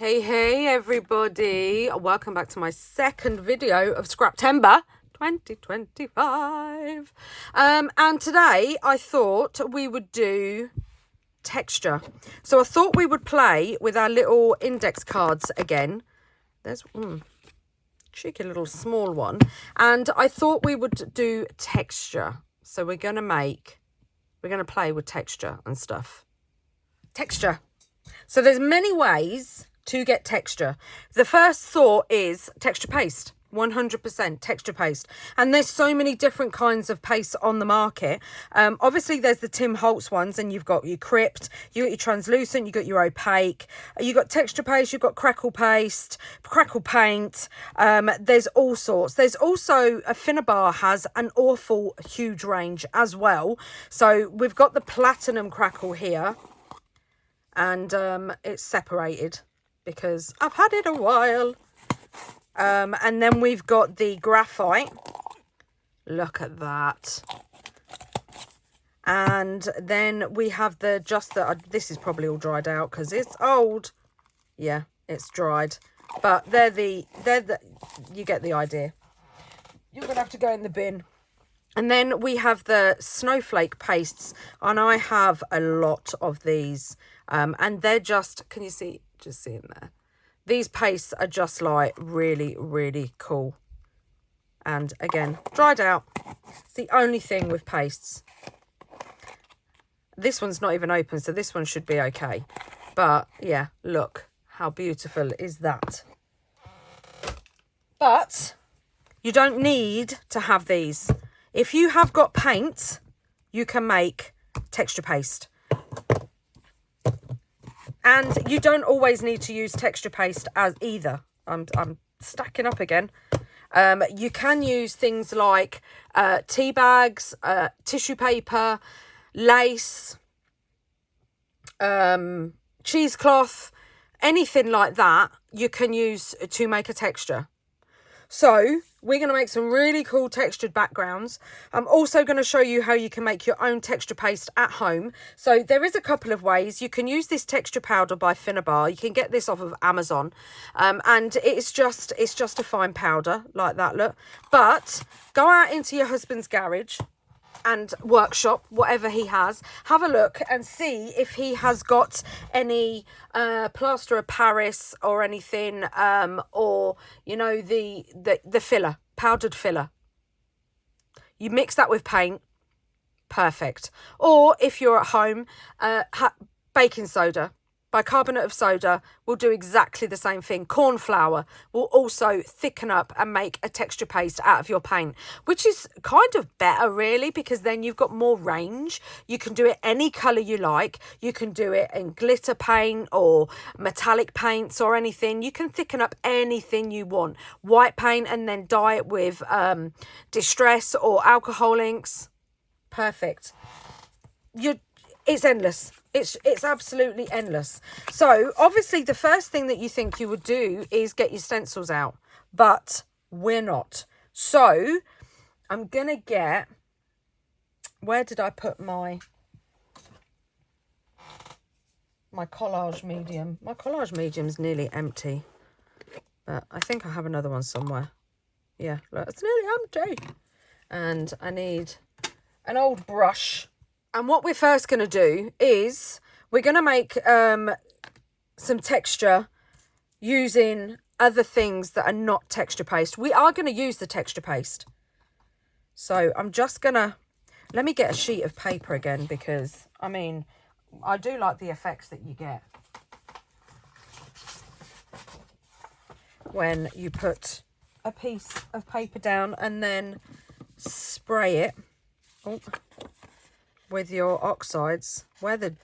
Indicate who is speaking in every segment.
Speaker 1: Hey everybody, welcome back to my second video of Scraptember 2025. And today I thought we would do texture. So I thought we would play with our little index cards again. There's cheeky little small one. And I thought we would do texture. So we're going to play with texture and stuff. Texture. So there's many ways to get texture. The first thought is texture paste, 100% texture paste. And there's so many different kinds of paste on the market. Obviously there's the Tim Holtz ones, and you've got your crypt, you got your translucent, you got your opaque, you got texture paste, you've got crackle paste, crackle paint. There's all sorts. There's also Ephemera has an awful huge range as well. So we've got the platinum crackle here, and it's separated because I've had it a while. And then we've got the graphite. Look at that. And then we have the this is probably all dried out because it's old. Yeah, it's dried. But they're the you get the idea. You're gonna have to go in the bin. And then we have the snowflake pastes, and I have a lot of these. And they're just, can you see, just see in there? These pastes are just like really, really cool. And again, dried out. It's the only thing with pastes. This one's not even open, so this one should be okay. But yeah, look, how beautiful is that? But you don't need to have these. If you have got paint, you can make texture paste. And you don't always need to use texture paste as either. I'm stacking up again. You can use things like tea bags, tissue paper, lace, cheesecloth, anything like that you can use to make a texture. So we're going to make some really cool textured backgrounds. I'm also going to show you how you can make your own texture paste at home. So there is a couple of ways. You can use this texture powder by Finnabar. You can get this off of Amazon. And it's just a fine powder like that, look. But go out into your husband's garage and workshop, whatever he has, have a look and see if he has got any plaster of Paris or anything, or you know, the filler, powdered filler. You mix that with paint, perfect. Or if you're at home, baking soda, bicarbonate of soda will do exactly the same thing. Corn flour will also thicken up and make a texture paste out of your paint, which is kind of better really, because then you've got more range. You can do it any colour you like. You can do it in glitter paint or metallic paints or anything. You can thicken up anything you want. White paint and then dye it with distress or alcohol inks. Perfect. It's endless. It's absolutely endless. So obviously the first thing that you think you would do is get your stencils out, but we're not. So I'm gonna get, where did I put my collage medium? My collage medium's nearly empty, but I think I have another one somewhere. Yeah, look, it's nearly empty. And I need an old brush. And what we're first going to do is we're going to make some texture using other things that are not texture paste. We are going to use the texture paste. So I'm just going to, let me get a sheet of paper again, because, I mean, I do like the effects that you get when you put a piece of paper down and then spray it. Oh. With your oxides, where the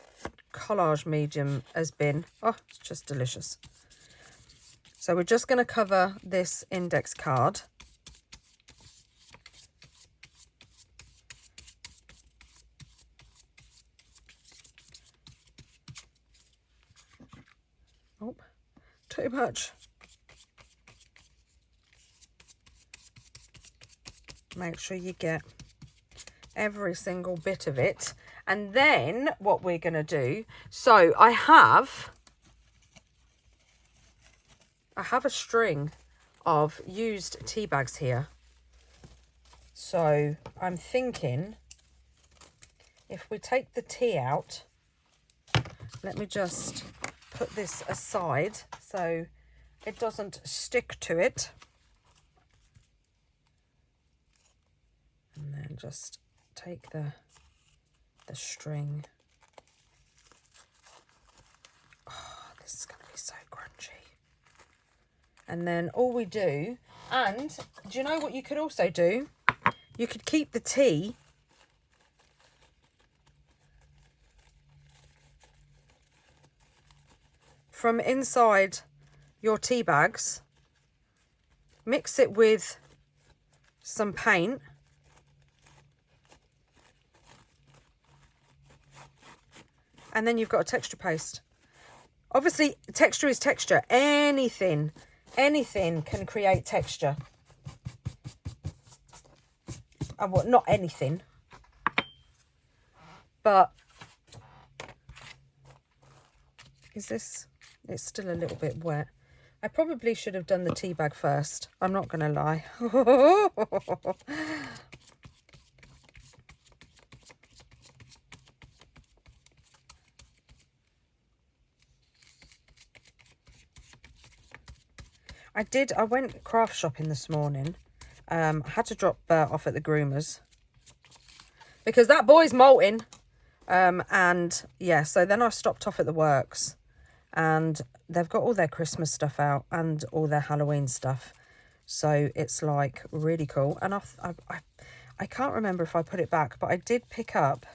Speaker 1: collage medium has been. Oh, it's just delicious. So we're just going to cover this index card. Oh, too much. Make sure you get every single bit of it. And then what we're going to do, so I have I have a string of used tea bags here. So I'm thinking if we take the tea out, let me just put this aside so it doesn't stick to it. And then just take the string. Oh, this is going to be so crunchy. And then all we do, and do you know what you could also do? You could keep the tea from inside your tea bags, mix it with some paint, and then you've got a texture paste. Obviously, texture is texture. Anything can create texture. Well, not anything, but it's still a little bit wet. I probably should have done the tea bag first. I'm not going to lie. I went craft shopping this morning. I had to drop Bert off at the groomers because that boy's molting. And yeah, so then I stopped off at the works, and they've got all their Christmas stuff out and all their Halloween stuff. So it's like really cool. And I can't remember if I put it back, but I did pick up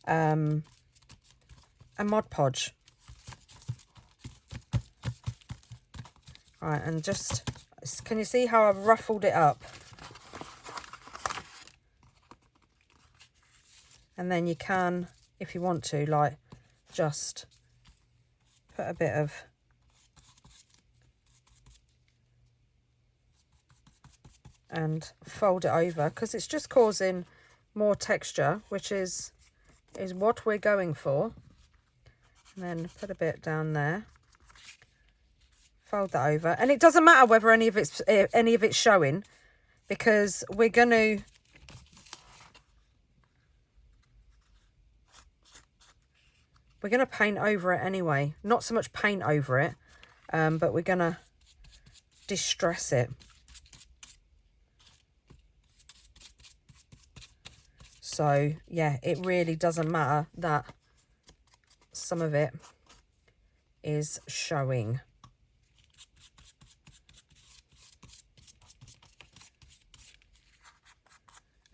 Speaker 1: a Mod Podge. Right, and just, can you see how I've ruffled it up? And then you can, if you want to, like, just put a bit of and fold it over, because it's just causing more texture, which is what we're going for. And then put a bit down there. Fold that over, and it doesn't matter whether any of it's showing, because we're gonna paint over it anyway. Not so much paint over it, but we're gonna distress it. So yeah, it really doesn't matter that some of it is showing.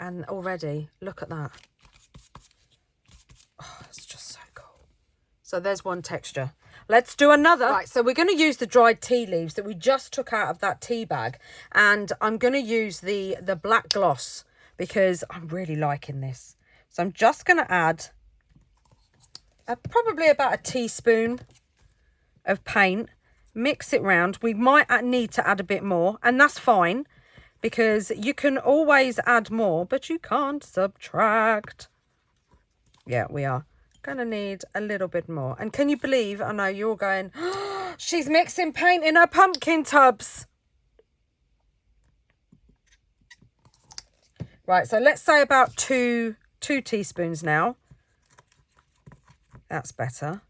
Speaker 1: And already, look at that. Oh, it's just so cool. So there's one texture. Let's do another. Right, so we're going to use the dried tea leaves that we just took out of that tea bag. And I'm going to use the black gloss because I'm really liking this. So I'm just going to add probably about a teaspoon of paint. Mix it round. We might need to add a bit more, and that's fine, because you can always add more, but you can't subtract. Yeah, we are going to need a little bit more. And can you believe, I know you're all going, oh, she's mixing paint in her pumpkin tubs. Right, so let's say about two teaspoons now. That's better.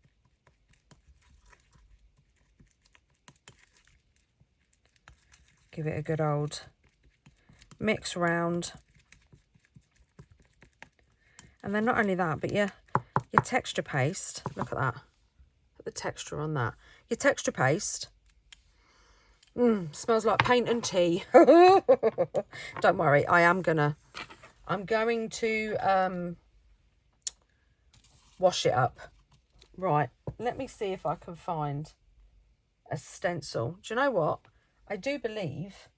Speaker 1: Give it a good old mix round. And then not only that, but your texture paste, look at that. Put the texture on that. Your texture paste smells like paint and tea. Don't worry, I'm going to wash it up. Right, let me see if I can find a stencil. Do you know what? I do believe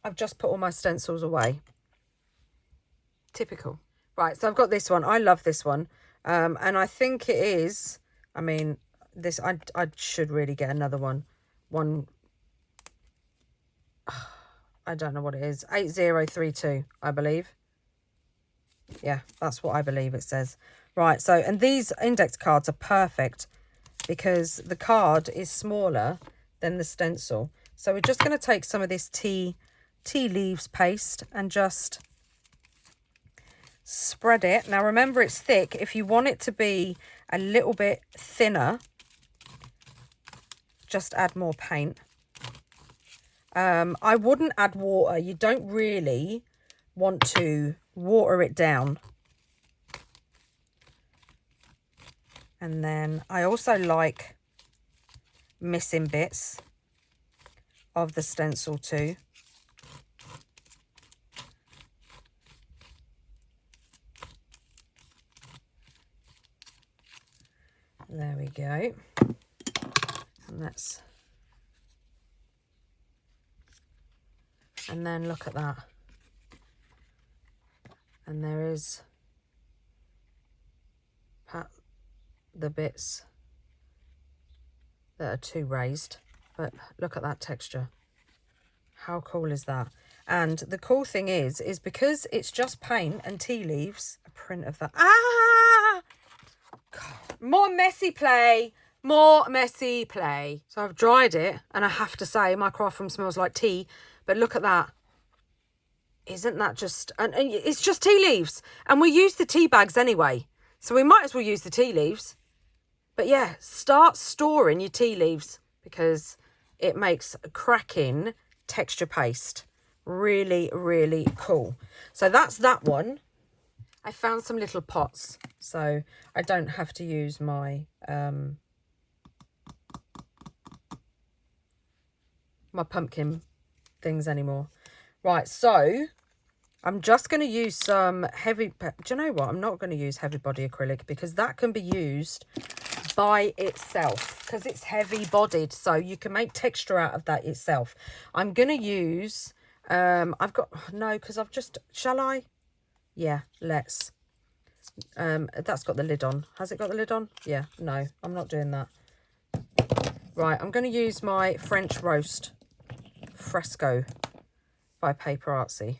Speaker 1: I've just put all my stencils away. Typical. Right, so I've got this one. I love this one. And I think it is, I mean, this, I should really get another one. I don't know what it is. 8032, I believe. Yeah, that's what I believe it says. Right, so, and these index cards are perfect because the card is smaller than the stencil. So we're just going to take some of this tea leaves paste and just spread it. Now remember, it's thick. If you want it to be a little bit thinner, just add more paint. I wouldn't add water. You don't really want to water it down. And then I also like missing bits of the stencil too. There we go. And then look at that. And there is the bits that are too raised, but look at that texture. How cool is that? And the cool thing is because it's just paint and tea leaves, a print of that. Ah! God. More messy play. More messy play. So I've dried it, and I have to say my craft room smells like tea, but look at that. Isn't that just, and it's just tea leaves, and we use the tea bags anyway, so we might as well use the tea leaves. But yeah, start storing your tea leaves because it makes a cracking texture paste. Really, really cool. So that's that one. I found some little pots, so I don't have to use my my pumpkin things anymore. Right, so I'm just going to use some heavy, do you know what? I'm not going to use heavy body acrylic because that can be used by itself because it's heavy bodied, so you can make texture out of that itself. I'm going to use, I've got, no, because I've just, shall I? Yeah, let's. That's got the lid on. Has it got the lid on? Yeah, no, I'm not doing that. Right, I'm going to use my French Roast Fresco by Paper Artsy.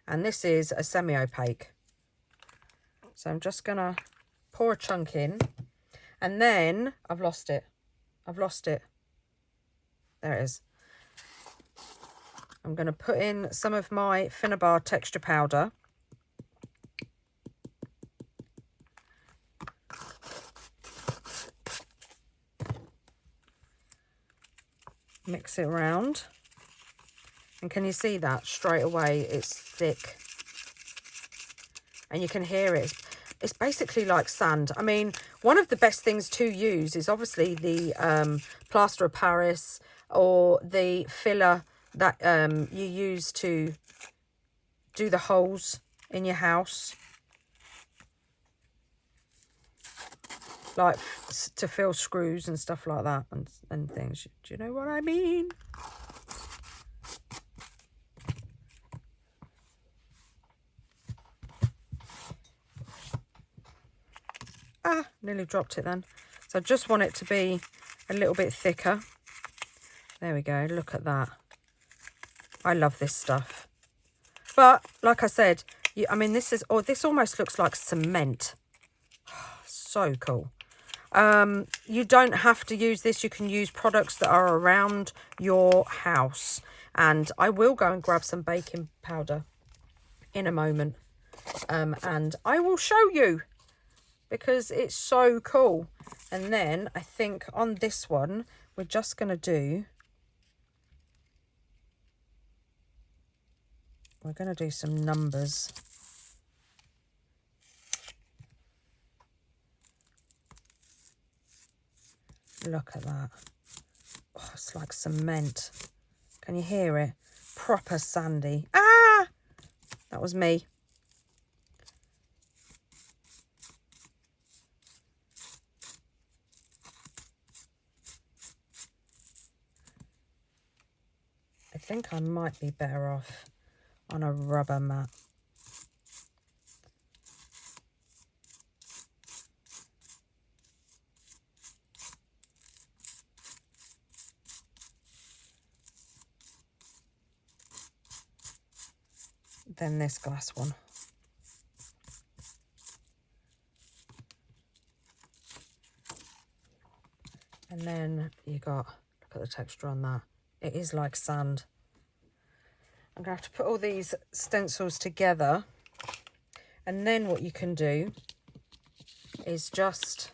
Speaker 1: And this is a semi-opaque. So I'm just going to pour a chunk in. And then, I've lost it. There it is. I'm going to put in some of my Finnabar texture powder. Mix it around. And can you see that? Straight away, it's thick. And you can hear it. It's basically like sand. I mean, one of the best things to use is obviously the plaster of Paris or the filler that you use to do the holes in your house. Like to fill screws and stuff like that and things. Do you know what I mean? Ah, nearly dropped it then. So I just want it to be a little bit thicker. There we go. Look at that. I love this stuff. But like I said, I mean, this almost looks like cement. So cool. You don't have to use this. You can use products that are around your house. And I will go and grab some baking powder in a moment. And I will show you because it's so cool. And then I think on this one, we're just going to do, we're going to do some numbers. Look at that. Oh, it's like cement. Can you hear it? Proper sandy. Ah! That was me. I think I might be better off on a rubber mat. Than this glass one. And then you got, look Look at the texture on that. It is like sand. I'm going to have to put all these stencils together. And then what you can do is just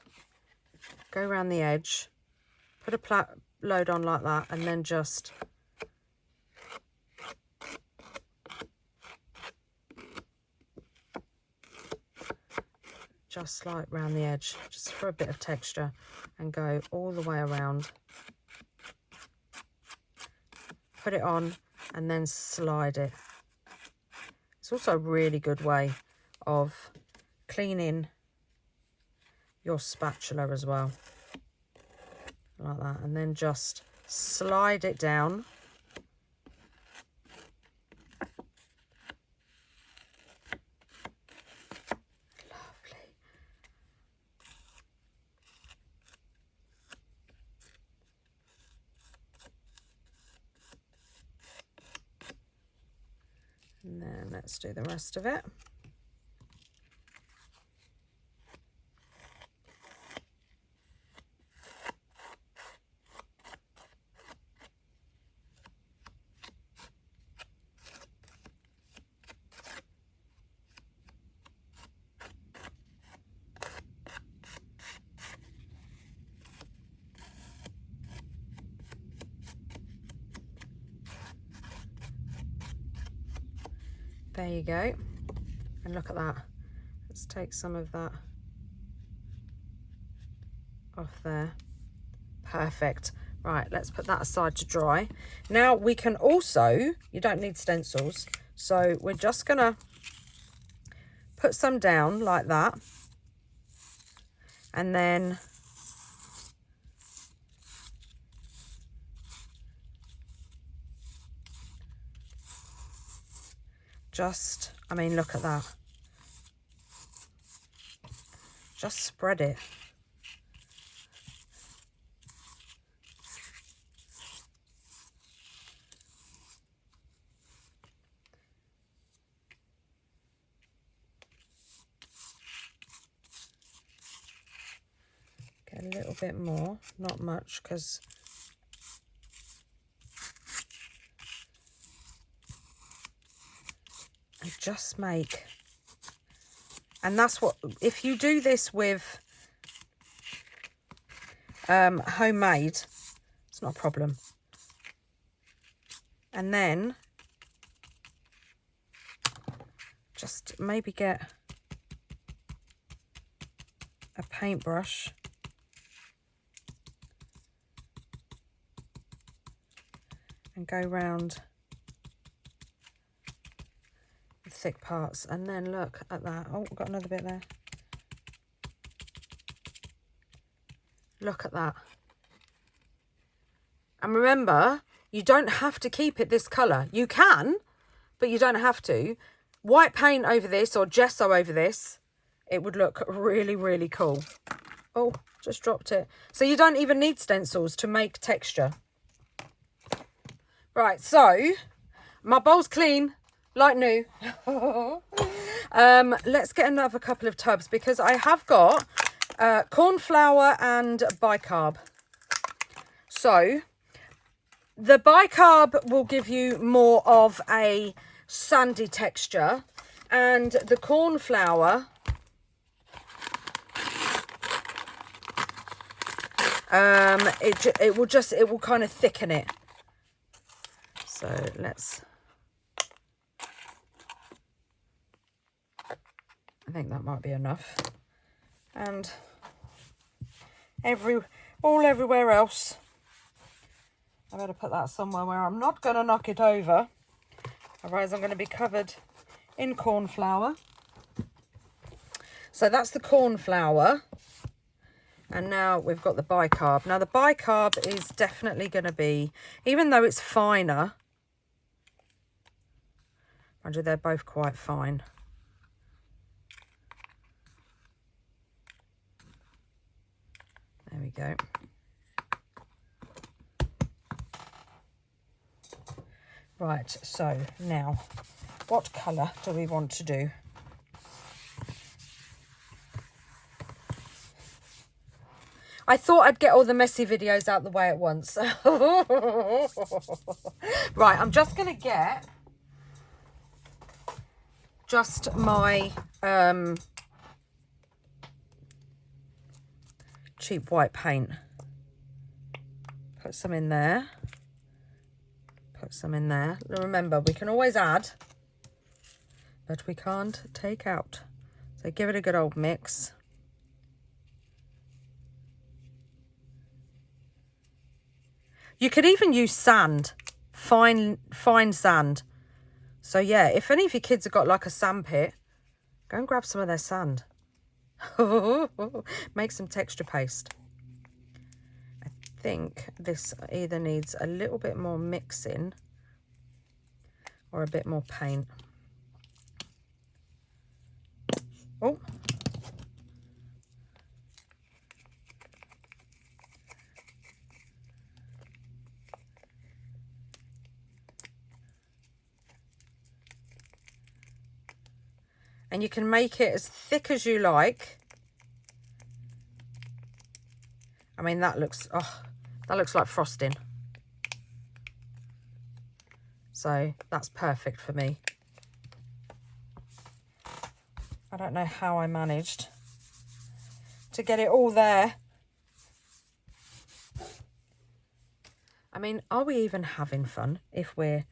Speaker 1: go around the edge, put a load on like that, and then just like round the edge, just for a bit of texture, and go all the way around. Put it on and then slide it. It's also a really good way of cleaning your spatula as well, like that, and then just slide it down. Lovely. And then let's do the rest of it. There you go. And look at that. Let's take some of that off there. Perfect. Right, let's put that aside to dry. Now we can also, you don't need stencils, so we're just gonna put some down like that, and then just, I mean, look at that. Just spread it. Get a little bit more, not much, because just make, and that's what, if you do this with homemade, it's not a problem. And then just maybe get a paintbrush and go round thick parts, and then look at that. Oh, we've got another bit there. Look at that. And remember, you don't have to keep it this colour. You can, but you don't have to. White paint over this or gesso over this, it would look really, really cool. Oh, just dropped it. So you don't even need stencils to make texture. Right, so my bowl's clean. Like new. Let's get another couple of tubs, because I have got corn flour and bicarb. So the bicarb will give you more of a sandy texture, and the corn flour it will kind of thicken it. So let's, I think that might be enough. And everywhere else, I better put that somewhere where I'm not going to knock it over. Otherwise I'm going to be covered in corn flour. So that's the corn flour. And now we've got the bicarb. Now the bicarb is definitely going to be, even though it's finer, mind you, they're both quite fine. There we go. Right, so now, what colour do we want to do? I thought I'd get all the messy videos out the way at once. Right, I'm just going to get just my cheap white paint. Put some in there. Put some in there. Remember, we can always add, but we can't take out. So give it a good old mix. You could even use sand, fine sand. So yeah, if any of your kids have got like a sand pit, go and grab some of their sand. Make some texture paste. I think this either needs a little bit more mixing or a bit more paint. Oh. And you can make it as thick as you like. I mean, that looks like frosting. So that's perfect for me. I don't know how I managed to get it all there. I mean, are we even having fun if we're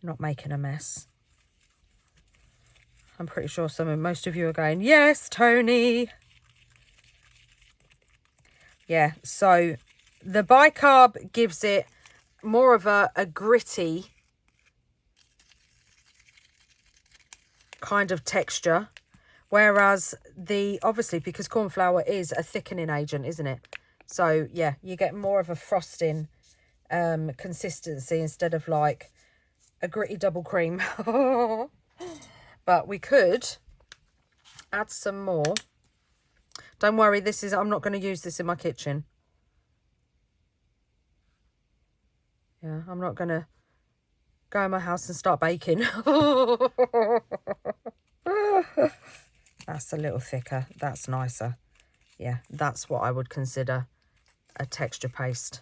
Speaker 1: not making a mess? I'm pretty sure most of you are going, yes, Toni. Yeah, so the bicarb gives it more of a gritty kind of texture. Whereas obviously, because corn flour is a thickening agent, isn't it? So yeah, you get more of a frosting consistency instead of like a gritty double cream. But we could add some more. Don't worry, I'm not going to use this in my kitchen. Yeah, I'm not going to go in my house and start baking. That's a little thicker. That's nicer. Yeah, that's what I would consider a texture paste.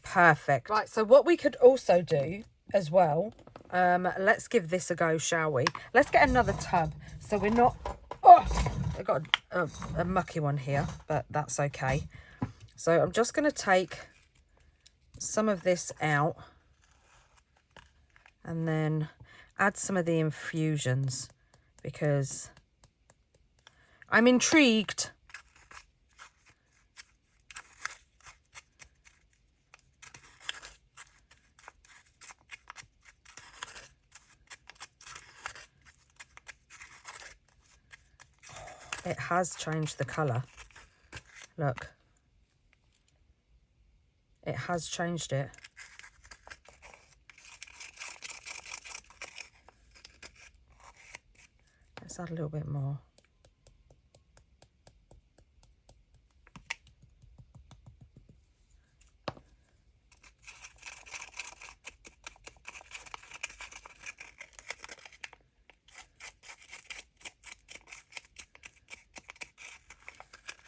Speaker 1: Perfect. Right, so what we could also do as well, let's give this a go, shall we? Let's get another tub so we're not... Oh, I've got a mucky one here, but that's okay. So I'm just going to take some of this out and then add some of the infusions because I'm intrigued. It has changed the colour. Look. It has changed it. Let's add a little bit more.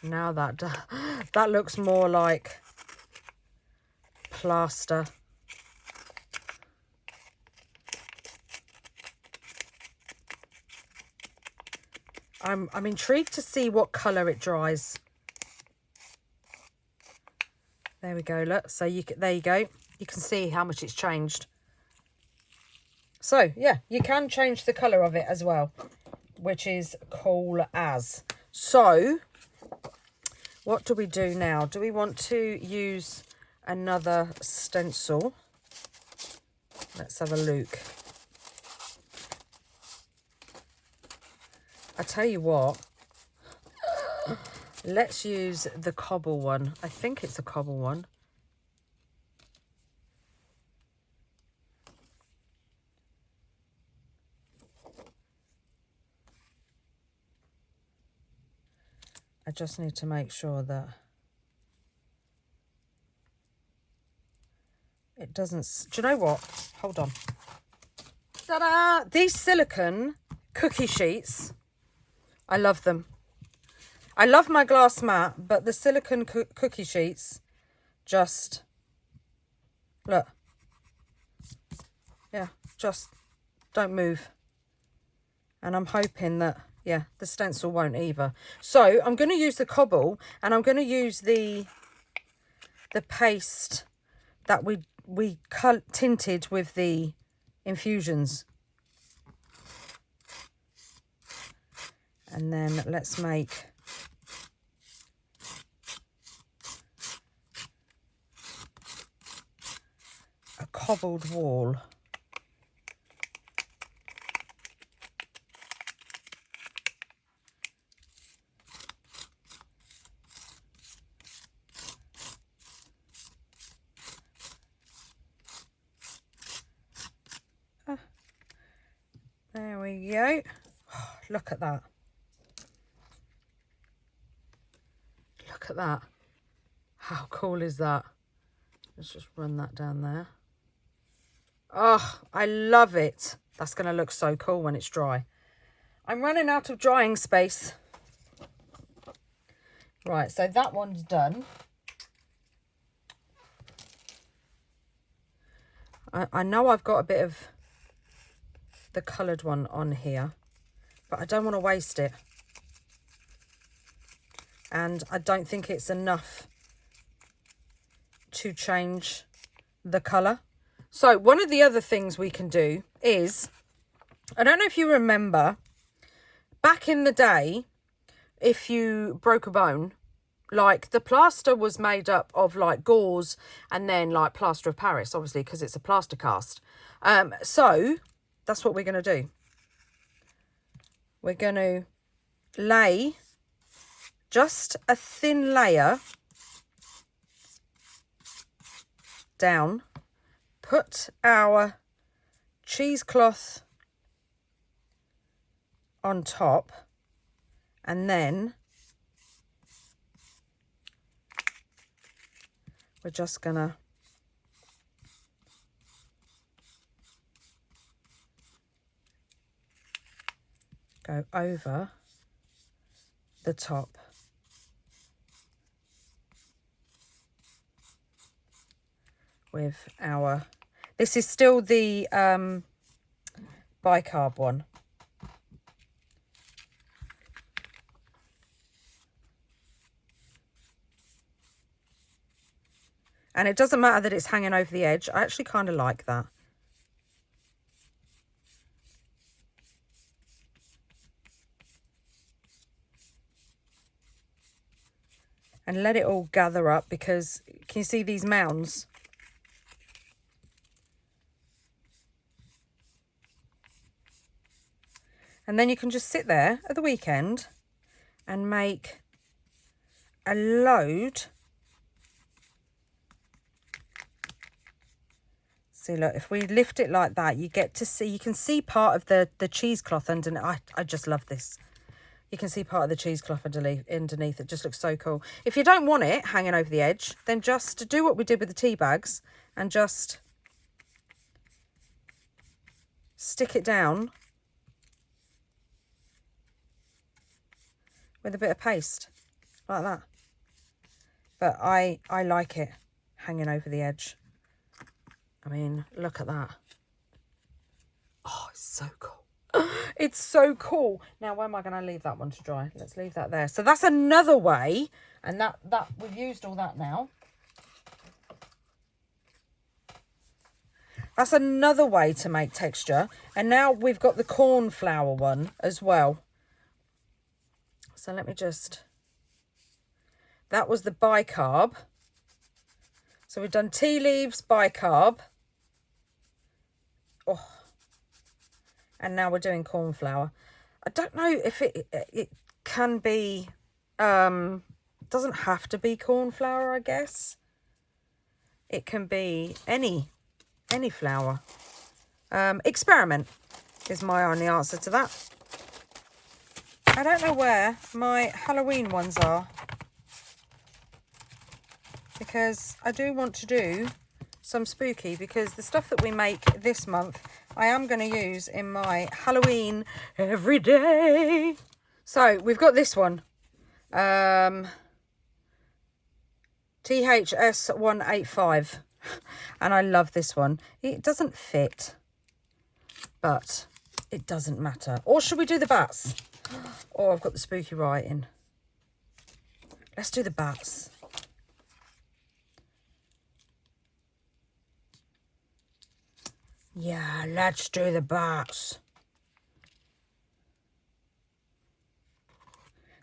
Speaker 1: Now that looks more like plaster. I'm intrigued to see what colour it dries. There we go, look. So there you go. You can see how much it's changed. So yeah, you can change the colour of it as well, which is cool as. So what do we do now? Do we want to use another stencil? Let's have a look. I tell you what, let's use the cobble one. I think it's a cobble one. I just need to make sure that it doesn't... Do you know what? Hold on. Ta-da! These silicone cookie sheets, I love them. I love my glass mat, but the silicone cookie sheets just, look, yeah, just don't move. And I'm hoping that, yeah, the stencil won't either. So I'm going to use the cobble, and I'm going to use the paste that we tinted with the infusions. And then let's make a cobbled wall. There we go. Oh, look at that. Look at that. How cool is that? Let's just run that down there. Oh, I love it. That's going to look so cool when it's dry. I'm running out of drying space. Right, so that one's done. I know I've got a bit of the coloured one on here, but I don't want to waste it. And I don't think it's enough to change the colour. So one of the other things we can do is, I don't know if you remember, back in the day, if you broke a bone, like the plaster was made up of like gauze and then like plaster of Paris, obviously, because it's a plaster cast. So that's what we're going to do. We're going to lay just a thin layer down, put our cheesecloth on top, and then we're just gonna go over the top. With our, this is still the bicarb one. And it doesn't matter that it's hanging over the edge. I actually kind of like that. And let it all gather up, because can you see these mounds? And then you can just sit there at the weekend and make a load. See, look, if we lift it like that, you get to see, you can see part of the cheesecloth underneath. I just love this. You can see part of the cheesecloth underneath. It just looks so cool. If you don't want it hanging over the edge, then just do what we did with the tea bags and just stick it down with a bit of paste like that. But I like it hanging over the edge. I mean, look at that. Oh, it's so cool. It's so cool. Now, where am I going to leave that one to dry? Let's leave that there. So that's another way, and that we've used all that now. That's another way to make texture. And now we've got the cornflower one as well. So let me just, that was the bicarb. So we've done tea leaves, bicarb. Oh. And now we're doing cornflower. I don't know if it can be, doesn't have to be cornflower, I guess. It can be any flour. Experiment is my only answer to that. I don't know where my Halloween ones are, because I do want to do some spooky, because the stuff that we make this month I am going to use in my Halloween every day. So we've got this one. THS 185. And I love this one. It doesn't fit, but it doesn't matter. Or should we do the bats? Oh, I've got the spooky writing. Let's do the bats. Yeah, let's do the bats.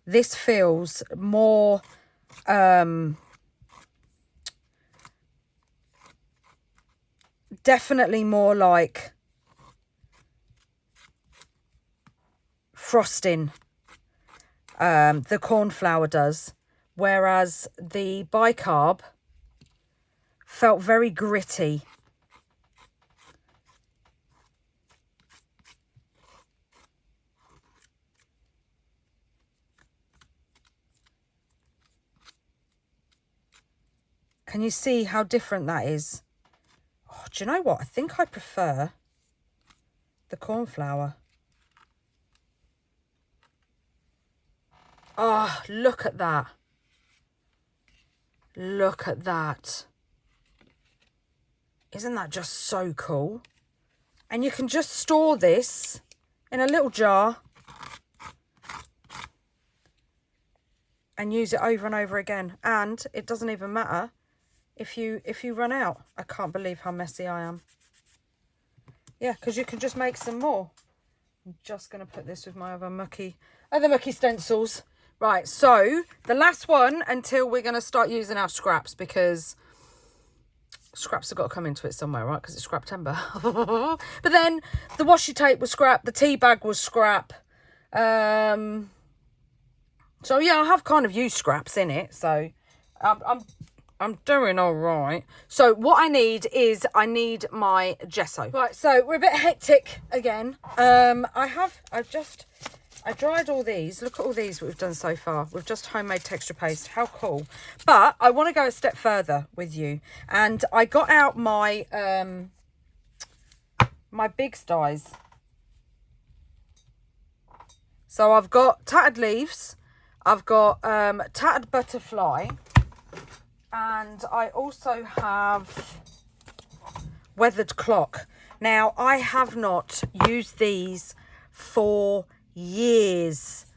Speaker 1: This feels more definitely more like frosting, the cornflower does, whereas the bicarb felt very gritty. Can you see how different that is? Oh, do you know what? I think I prefer the cornflower. Oh, look at that. Look at that. Isn't that just so cool? And you can just store this in a little jar and use it over and over again. And it doesn't even matter if you run out. I can't believe how messy I am. Yeah, because you can just make some more. I'm just going to put this with my other mucky stencils. Right, so the last one until we're going to start using our scraps, because scraps have got to come into it somewhere, right? Because it's Scraptember. But then the washi tape was scrap. The tea bag was scrap. So yeah, I have kind of used scraps in it. So I'm doing all right. So what I need is my gesso. Right, so we're a bit hectic again. I dried all these. Look at all these we've done so far. We've just homemade texture paste. How cool. But I want to go a step further with you. And I got out my my big dies. So I've got tattered leaves. I've got tattered butterfly. And I also have weathered clock. Now, I have not used these for years,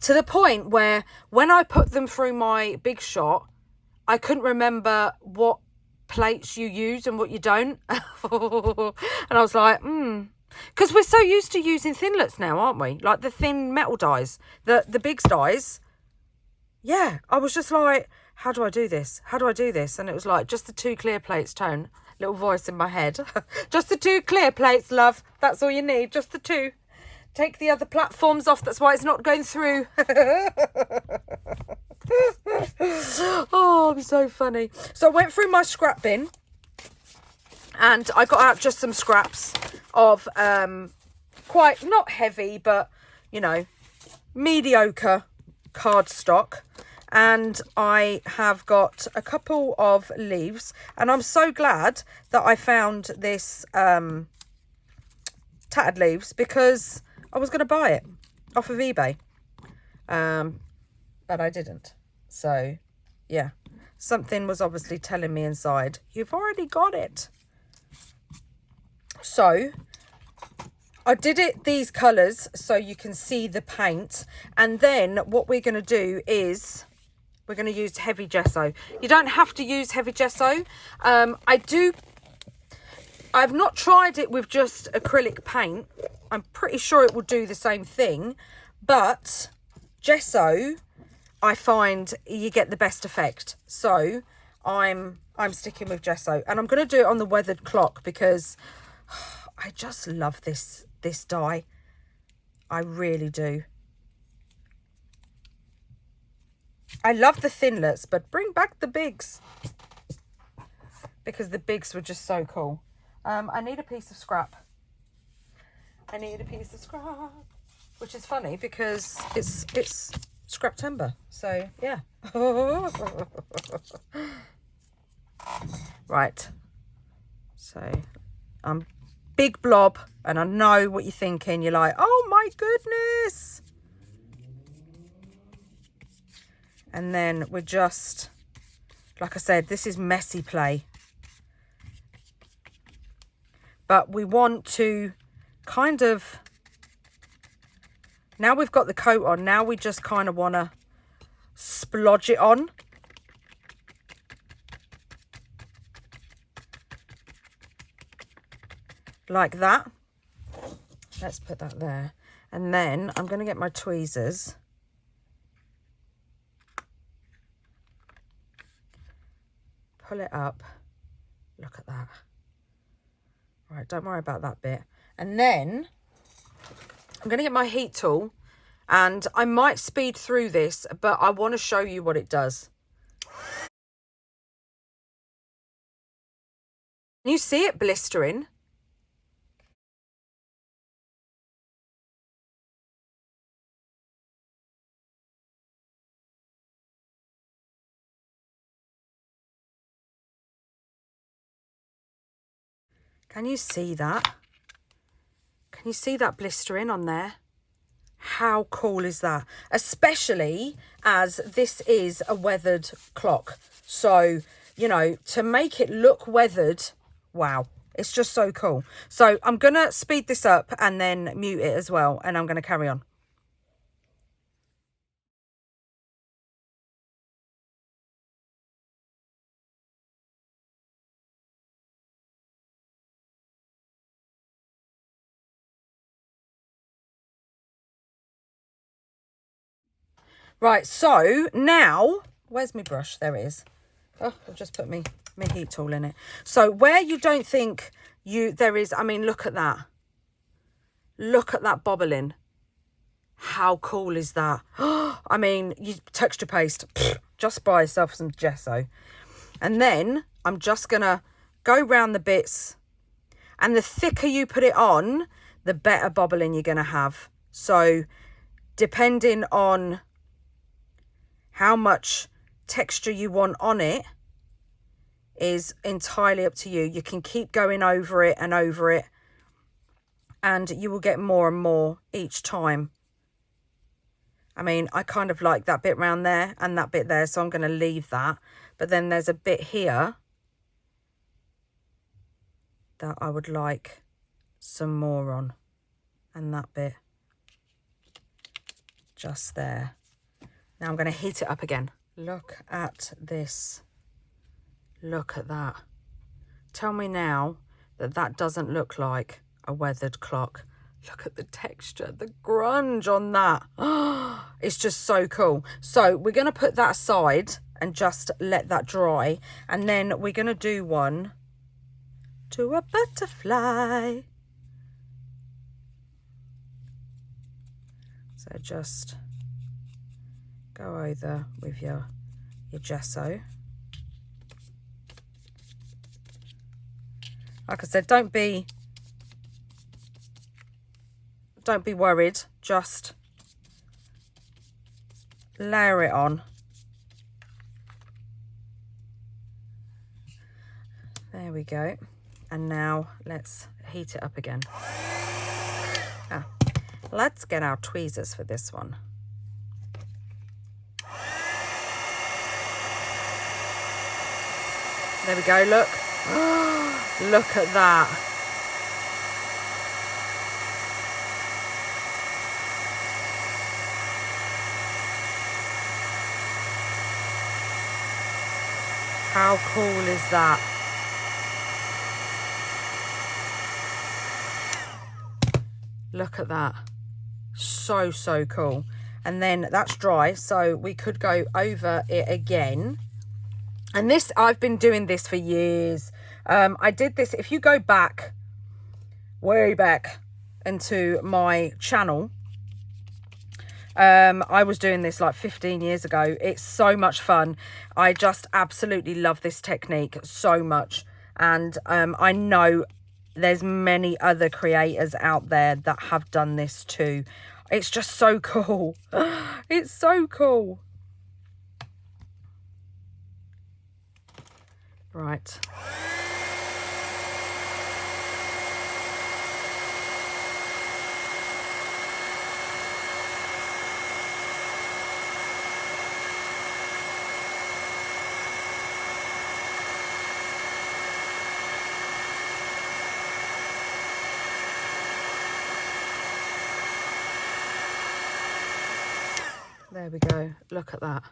Speaker 1: to the point where when I put them through my big shot, I couldn't remember what plates you use and what you don't. And I was like, because we're so used to using thinlets now, aren't we? Like the thin metal dies, the big dies. Yeah, I was just like, how do I do this? How do I do this? And it was like, just the 2 clear plates, Tone. Little voice in my head. Just the 2 clear plates, love. That's all you need. Just the 2. Take the other platforms off. That's why it's not going through. Oh, I'm so funny. So I went through my scrap bin and I got out just some scraps of quite, not heavy, but, you know, mediocre cardstock. And I have got a couple of leaves, and I'm so glad that I found this tattered leaves, because I was going to buy it off of eBay, but I didn't. So yeah, something was obviously telling me inside, you've already got it. So I did it these colours so you can see the paint, and then what we're going to do is we're going to use heavy gesso. You don't have to use heavy gesso. I've not tried it with just acrylic paint. I'm pretty sure it will do the same thing. But gesso, I find you get the best effect. So I'm sticking with gesso. And I'm going to do it on the weathered clock because I just love this die. I really do. I love the thinlets, but bring back the bigs, because the bigs were just so cool. I need a piece of scrap. I need a piece of scrap, which is funny because it's Scraptember. So yeah. Right. So I'm big blob, and I know what you're thinking. You're like, oh my goodness. And then we're just, like I said, this is messy play. But we want to kind of, now we've got the coat on, now we just kind of want to splodge it on. Like that. Let's put that there. And then I'm going to get my tweezers. Pull it up. Look at that. Right, don't worry about that bit. And then I'm going to get my heat tool, and I might speed through this, but I want to show you what it does. Can you see it blistering? Can you see that? Can you see that blistering on there? How cool is that? Especially as this is a weathered clock. So, you know, to make it look weathered, wow, it's just so cool. So I'm going to speed this up and then mute it as well. And I'm going to carry on. Right, so now, where's my brush? There it is. Oh, I've just put my heat tool in it. So where you don't think there is, I mean, look at that. Look at that bobbling. How cool is that? I mean, you texture paste, just buy yourself some gesso. And then I'm just going to go round the bits. And the thicker you put it on, the better bobbling you're going to have. So depending on how much texture you want on it is entirely up to you. You can keep going over it, and you will get more and more each time. I mean, I kind of like that bit round there and that bit there, so I'm going to leave that. But then there's a bit here that I would like some more on, and that bit just there. Now I'm going to heat it up again. Look at this. Look at that. Tell me now that that doesn't look like a weathered clock. Look at the texture, the grunge on that. It's just so cool. So we're going to put that aside and just let that dry. And then we're going to do one to a butterfly. So just go over with your gesso. Like I said, don't be worried, just layer it on. There we go. And now let's heat it up again. Let's get our tweezers for this one. There we go, look. Look at that. How cool is that? Look at that. So, so cool. And then that's dry, so we could go over it again. And this, I've been doing this for years. I did this, if you go back, way back into my channel, I was doing this like 15 years ago. It's so much fun. I just absolutely love this technique so much. And I know there's many other creators out there that have done this too. It's just so cool. It's so cool. Right. There we go. Look at that.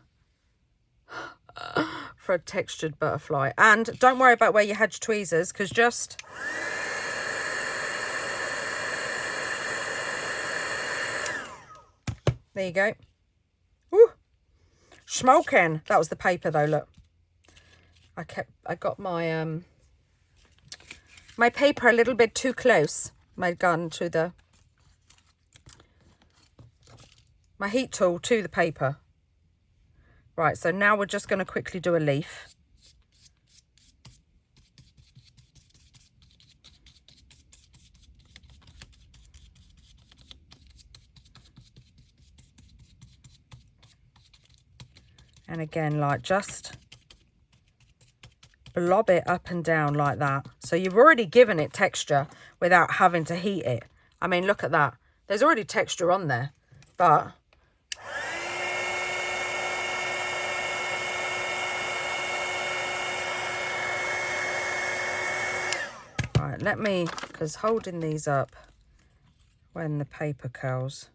Speaker 1: For a textured butterfly. And don't worry about where you had your tweezers, because just... There you go. Woo! Smoking. That was the paper though, look. I got my my paper a little bit too close. My gun to the... my heat tool to the paper. Right, so now we're just going to quickly do a leaf. And again, like, just blob it up and down like that. So you've already given it texture without having to heat it. I mean, look at that. There's already texture on there, but... Right, let me, because holding these up when the paper curls.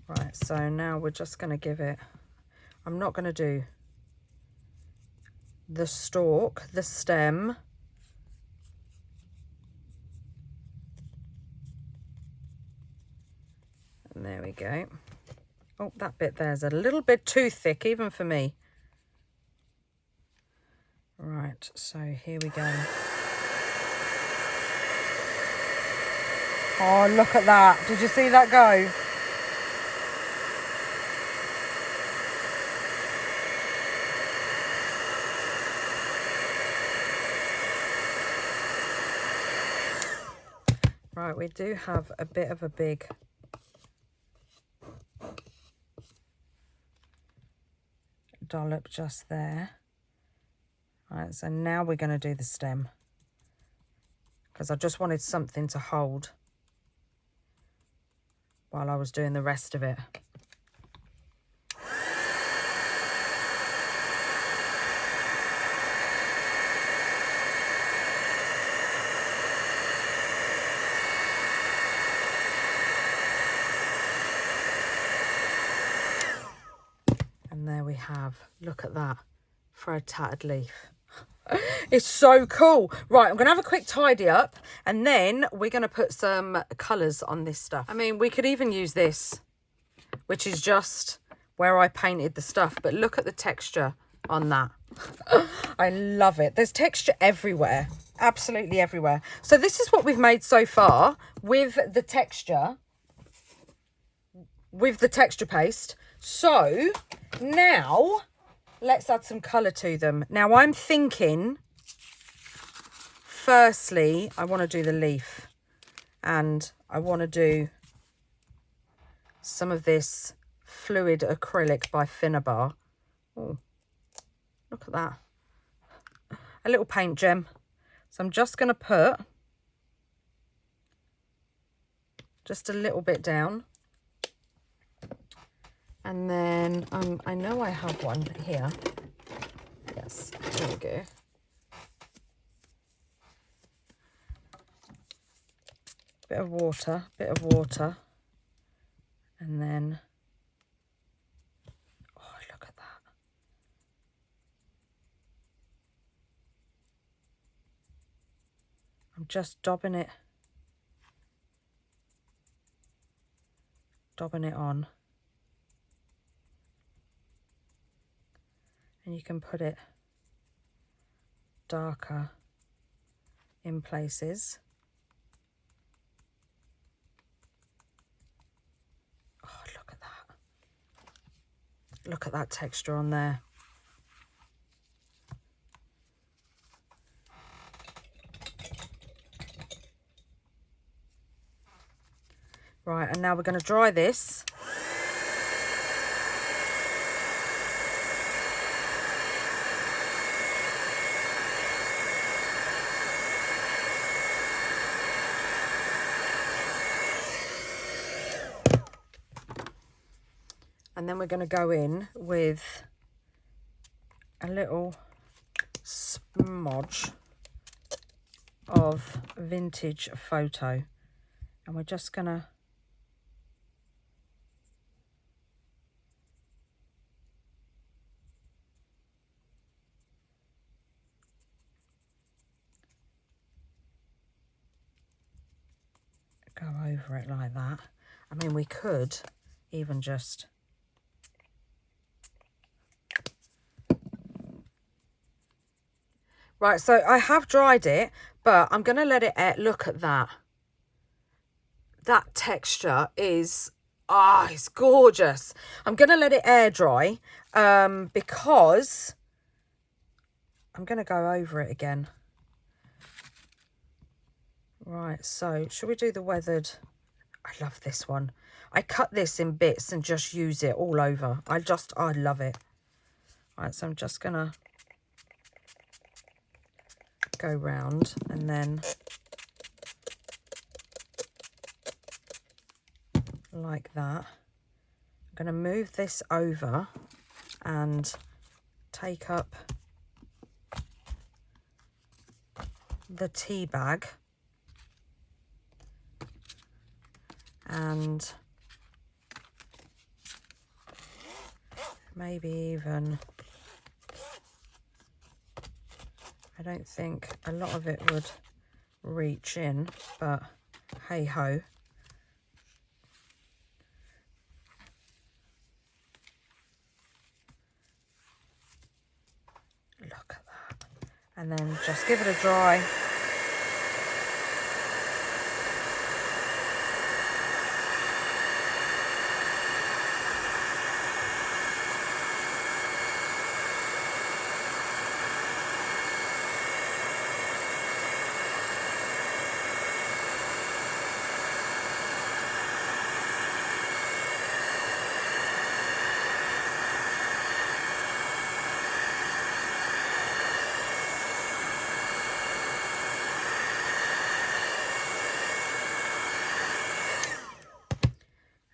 Speaker 1: Right, so now we're just going to give it, I'm not going to do the stalk, the stem. And there we go. Oh, that bit there's a little bit too thick, even for me. Right, so here we go. Oh, look at that. Did you see that go? Right, we do have a bit of a big dollop just there. Right, so now we're going to do the stem, because I just wanted something to hold while I was doing the rest of it. And there we have, look at that, for a tattered leaf. It's so cool. Right, I'm going to have a quick tidy up, and then we're going to put some colours on this stuff. I mean, we could even use this, which is just where I painted the stuff, but look at the texture on that. I love it. There's texture everywhere, absolutely everywhere. So this is what we've made so far with the texture paste. So now let's add some colour to them. Now I'm thinking, firstly, I want to do the leaf, and I want to do some of this fluid acrylic by Finnabar. Oh, look at that. A little paint gem. So I'm just going to put just a little bit down. And then I know I have one here. Yes, there we go. Bit of water. And then, oh, look at that. I'm just dabbing it on. And you can put it darker in places. Oh, look at that. Look at that texture on there. Right, and now we're going to dry this. And then we're going to go in with a little smudge of vintage photo. And we're just going to go over it like that. I mean, we could even just right, so I have dried it, but I'm going to let it air. Look at that. That texture is, it's gorgeous. I'm going to let it air dry because I'm going to go over it again. Right, so should we do the weathered? I love this one. I cut this in bits and just use it all over. I love it. Right, so I'm just going to go round and then like that. I'm going to move this over and take up the tea bag and maybe even, I don't think a lot of it would reach in, but hey ho. Look at that. And then just give it a dry.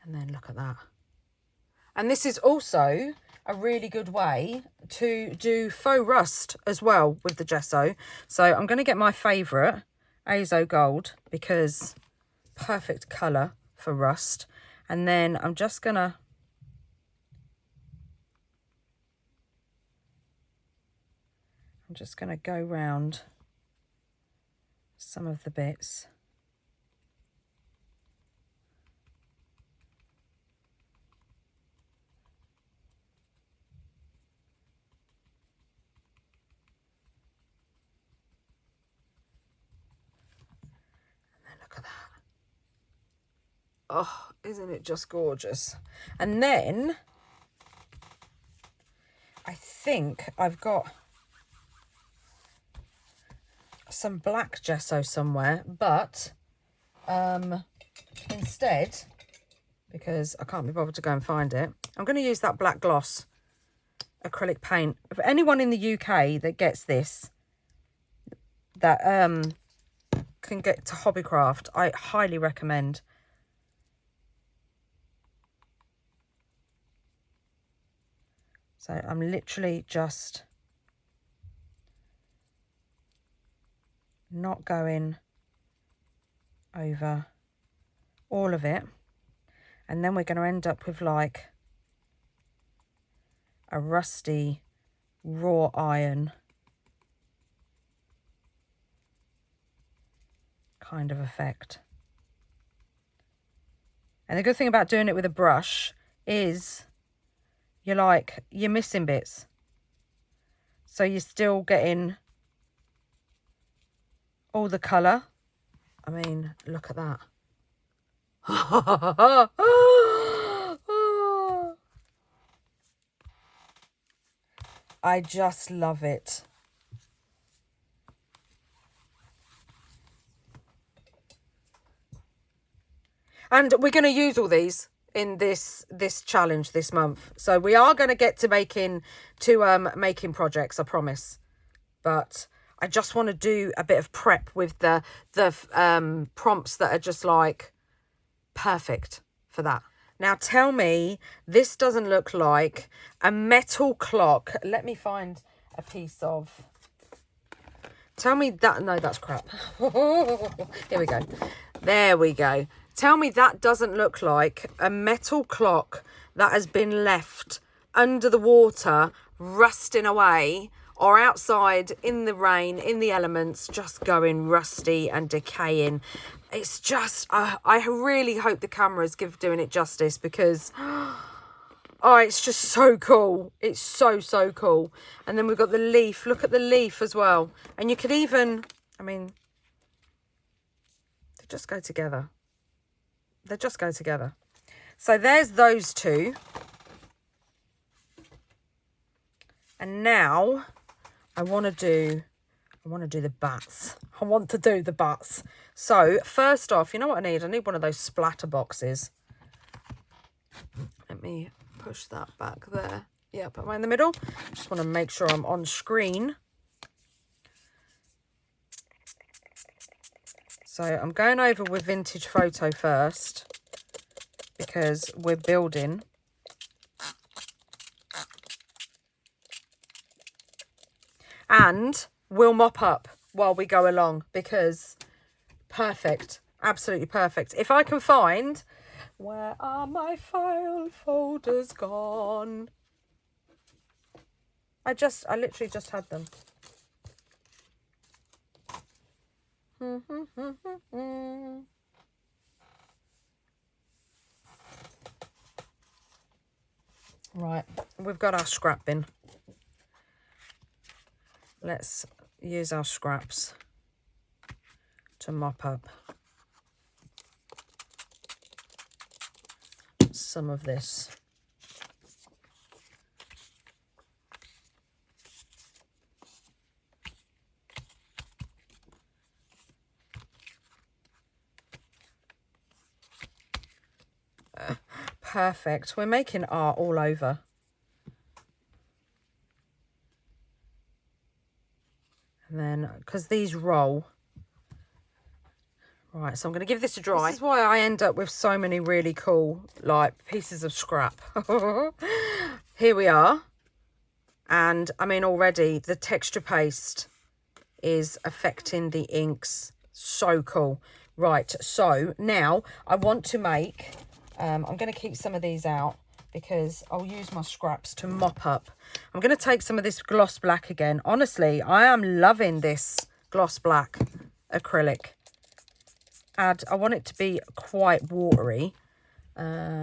Speaker 1: And then look at that. And this is also a really good way to do faux rust as well with the gesso. So I'm going to get my favourite, Azo Gold, because perfect colour for rust. And then I'm just going to go round some of the bits. Look at that. Oh, isn't it just gorgeous? And then I think I've got some black gesso somewhere, but instead, because I can't be bothered to go and find it, I'm going to use that black gloss acrylic paint. For anyone in the UK that gets this, that can get to Hobbycraft, I highly recommend. So I'm literally just not going over all of it, and then we're going to end up with like a rusty raw iron kind of effect. And the good thing about doing it with a brush is you're missing bits, so you're still getting all the colour. I mean, look at that. I just love it. And we're going to use all these in this challenge this month. So we are going to get to making projects, I promise. But I just want to do a bit of prep with the prompts that are just like perfect for that. Now tell me this doesn't look like a metal clock. Let me find a piece of... Tell me that... No, that's crap. Here we go. There we go. Tell me that doesn't look like a metal clock that has been left under the water, rusting away, or outside in the rain, in the elements, just going rusty and decaying. It's just, I really hope the cameras doing it justice, because, oh, it's just so cool. It's so, so cool. And then we've got the leaf. Look at the leaf as well. And you could even, I mean, they just go together. They just go together. So there's those two. And now I want to do the bats. I want to do the bats. So first off, you know what I need? I need one of those splatter boxes. Let me push that back there. Yeah, put mine in the middle. Just want to make sure I'm on screen. So I'm going over with vintage photo first, because we're building. And we'll mop up while we go along, because perfect, absolutely perfect. If I can find, where are my file folders gone? I literally just had them. Right, we've got our scrap bin. Let's use our scraps to mop up some of this. Perfect. We're making art all over. And then, because these roll. Right, so I'm going to give this a dry. This is why I end up with so many really cool, like, pieces of scrap. Here we are. And, I mean, already the texture paste is affecting the inks. So cool. Right, so now I want to make... I'm going to keep some of these out, because I'll use my scraps to mop up. I'm going to take some of this gloss black again. Honestly, I am loving this gloss black acrylic. I want it to be quite watery. And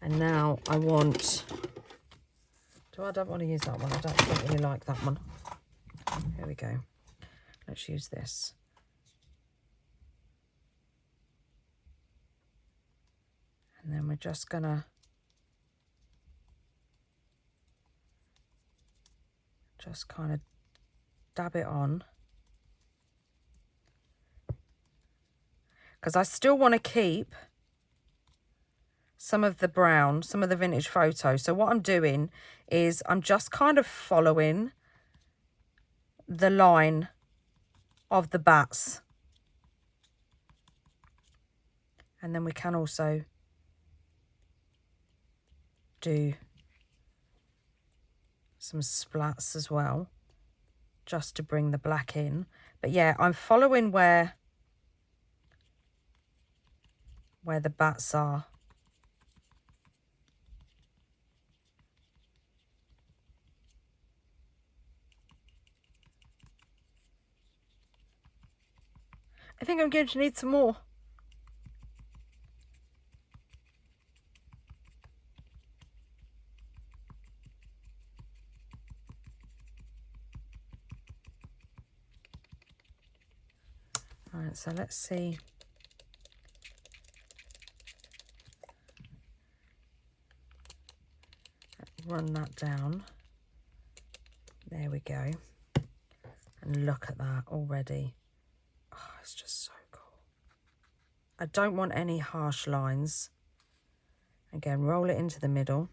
Speaker 1: now I want... I don't want to use that one. I don't really like that one. Here we go. Let's use this. And then we're just gonna just kind of dab it on, because I still want to keep some of the brown, some of the vintage photo. So what I'm doing is I'm just kind of following the line of the bats, and then we can also do some splats as well, just to bring the black in. But yeah, I'm following where the bats are. I think I'm going to need some more. Alright, so let's see. Run that down. There we go. And look at that already. Oh, it's just so cool. I don't want any harsh lines. Again, roll it into the middle.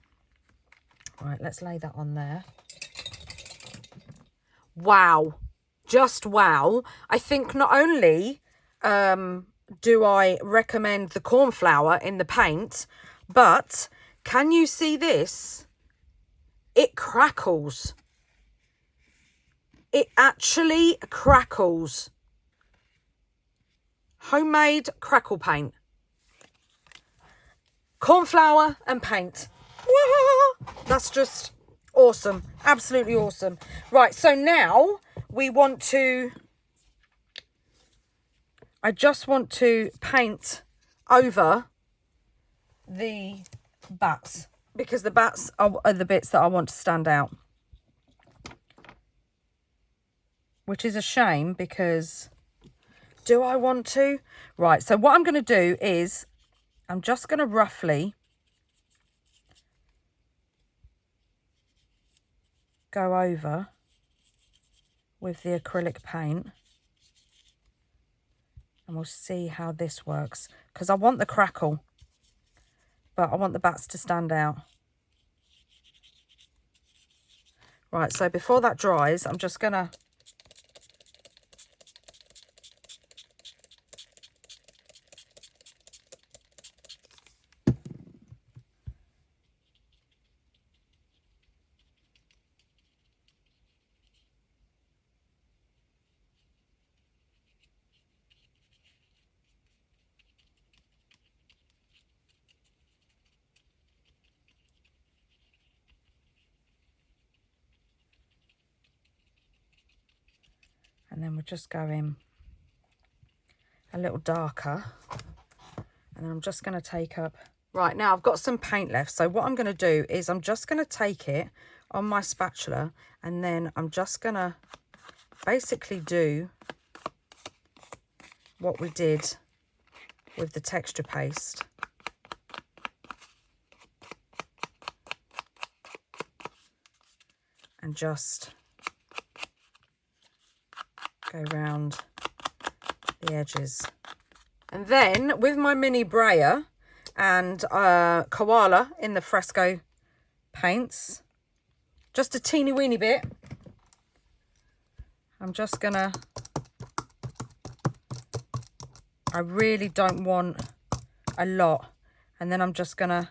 Speaker 1: Right, let's lay that on there. Wow. Just wow. I think not only do I recommend the cornflower in the paint, but can you see this? It crackles. It actually crackles. Homemade crackle paint. Cornflower and paint. Wah! That's just awesome. Absolutely awesome. Right, so now we want to... I just want to paint over the bats, because the bats are the bits that I want to stand out. Which is a shame, because do I want to? Right, so what I'm going to do is I'm just going to roughly go over with the acrylic paint. And we'll see how this works, because I want the crackle, but I want the bats to stand out. Right, so before that dries, I'm just going to... And then we'll just go in a little darker. And then I'm just going to take up... Right, now I've got some paint left. So what I'm going to do is I'm just going to take it on my spatula. And then I'm just going to basically do what we did with the texture paste. And just go round the edges. And then with my mini brayer and koala in the fresco paints, just a teeny weeny bit, I'm just gonna, I really don't want a lot, and then I'm just gonna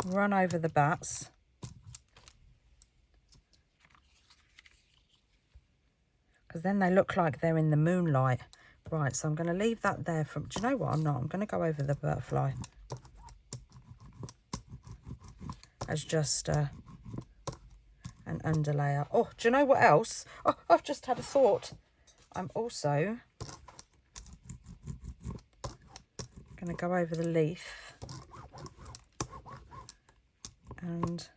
Speaker 1: run over the bats. Because then they look like they're in the moonlight. Right, so I'm going to leave that there from... Do you know what? I'm not. I'm going to go over the butterfly as just an underlayer. Oh, do you know what else? Oh, I've just had a thought. I'm also going to go over the leaf and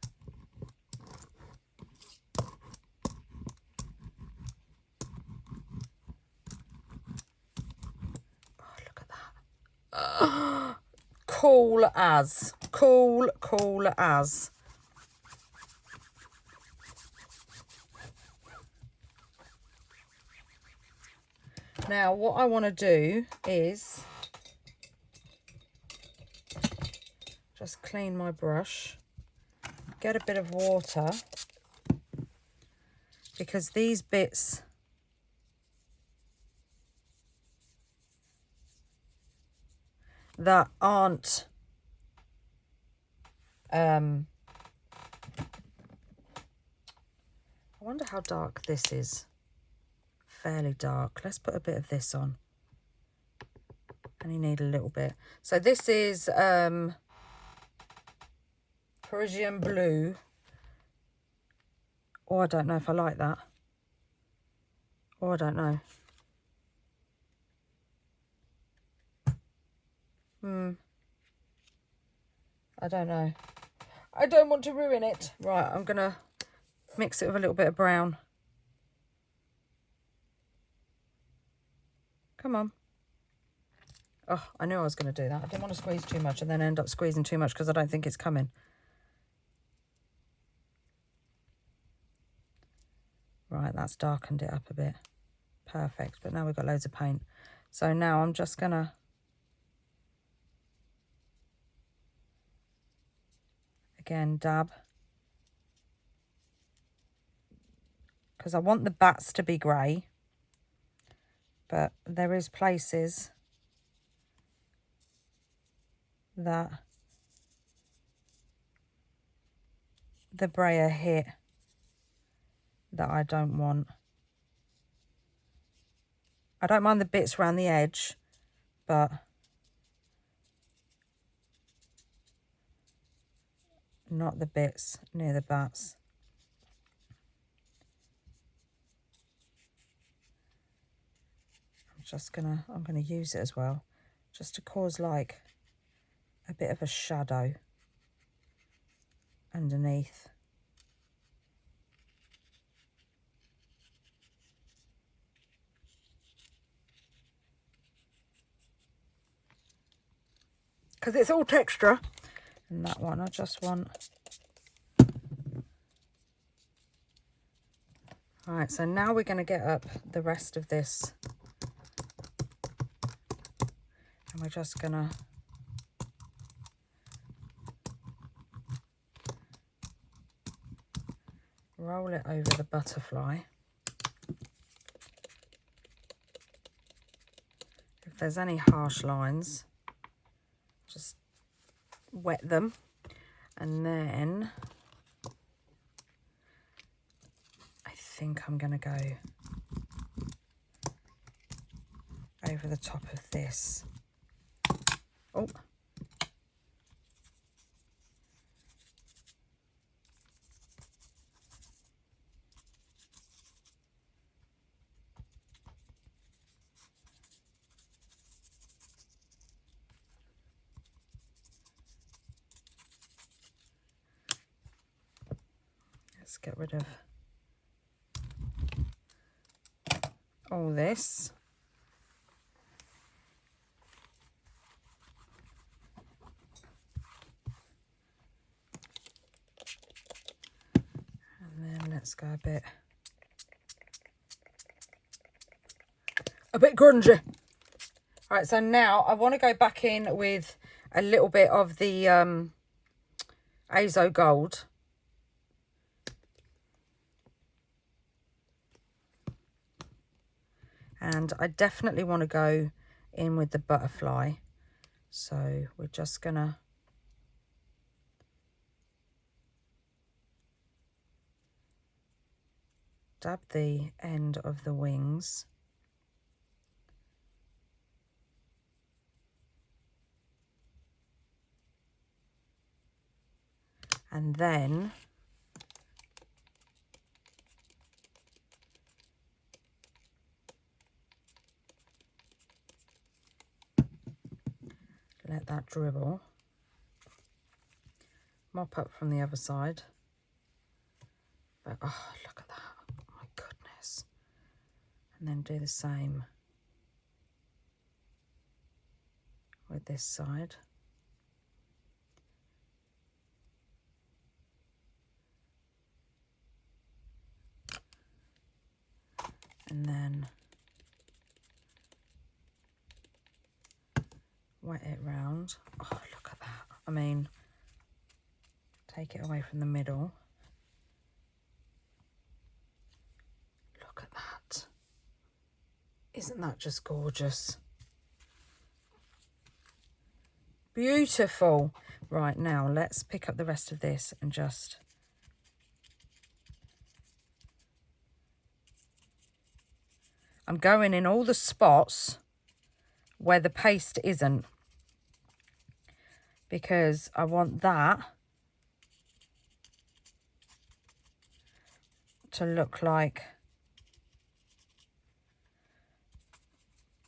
Speaker 1: cool as. Cool as. Now, what I want to do is just clean my brush, get a bit of water, because these bits that aren't I wonder how dark this is. Fairly dark. Let's put a bit of this on. And you need a little bit. So this is Parisian blue. Oh, I don't know if I like that. Oh, I don't know. I don't know. I don't want to ruin it. Right, I'm going to mix it with a little bit of brown. Come on. Oh, I knew I was going to do that. I didn't want to squeeze too much and then end up squeezing too much because I don't think it's coming. Right, that's darkened it up a bit. Perfect. But now we've got loads of paint. So now I'm just going to again dab, because I want the bats to be grey, but there is places that the brayer hit that I don't want. I don't mind the bits around the edge, but not the bits near the bats. I'm gonna use it as well, just to cause like a bit of a shadow underneath. Because it's all texture. And that one I just want. All right, so now we're going to get up the rest of this. And we're just going to roll it over the butterfly. If there's any harsh lines, just wet them. And then I think I'm going to go over the top of this. Oh. Let's get rid of all this. And then let's go a bit grungy. All right, so now I want to go back in with a little bit of the Azo Gold. And I definitely want to go in with the butterfly. So we're just going to dab the end of the wings. And then let that dribble. Mop up from the other side. But oh, look at that. Oh, my goodness. And then do the same with this side. And then wet it round. Oh, look at that. I mean, take it away from the middle. Look at that. Isn't that just gorgeous? Beautiful. Right, now let's pick up the rest of this and just I'm going in all the spots where the paste isn't, because I want that to look like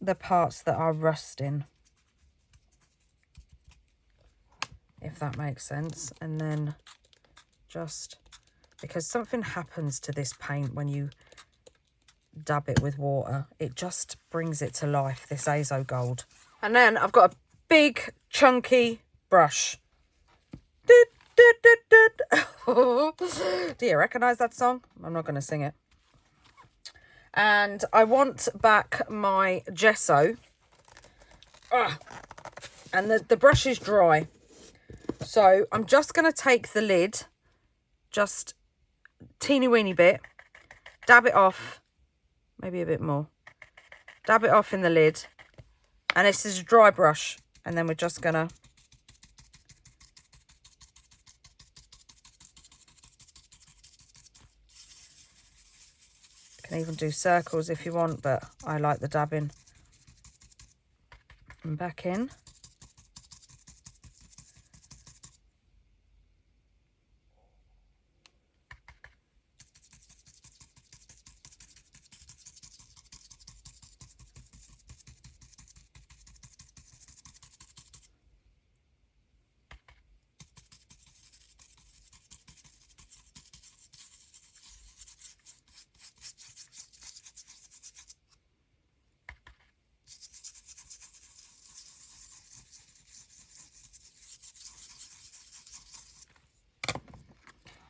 Speaker 1: the parts that are rusting, if that makes sense. And then just because something happens to this paint when you dab it with water, it just brings it to life, this Azo Gold. And then I've got a big chunky brush. Do you recognise that song? I'm not going to sing it. And I want back my gesso. And the brush is dry. So I'm just going to take the lid, just teeny weeny bit, dab it off, maybe a bit more. Dab it off in the lid. And this is a dry brush. And then we're just going to can even do circles if you want, but I like the dabbing. And back in.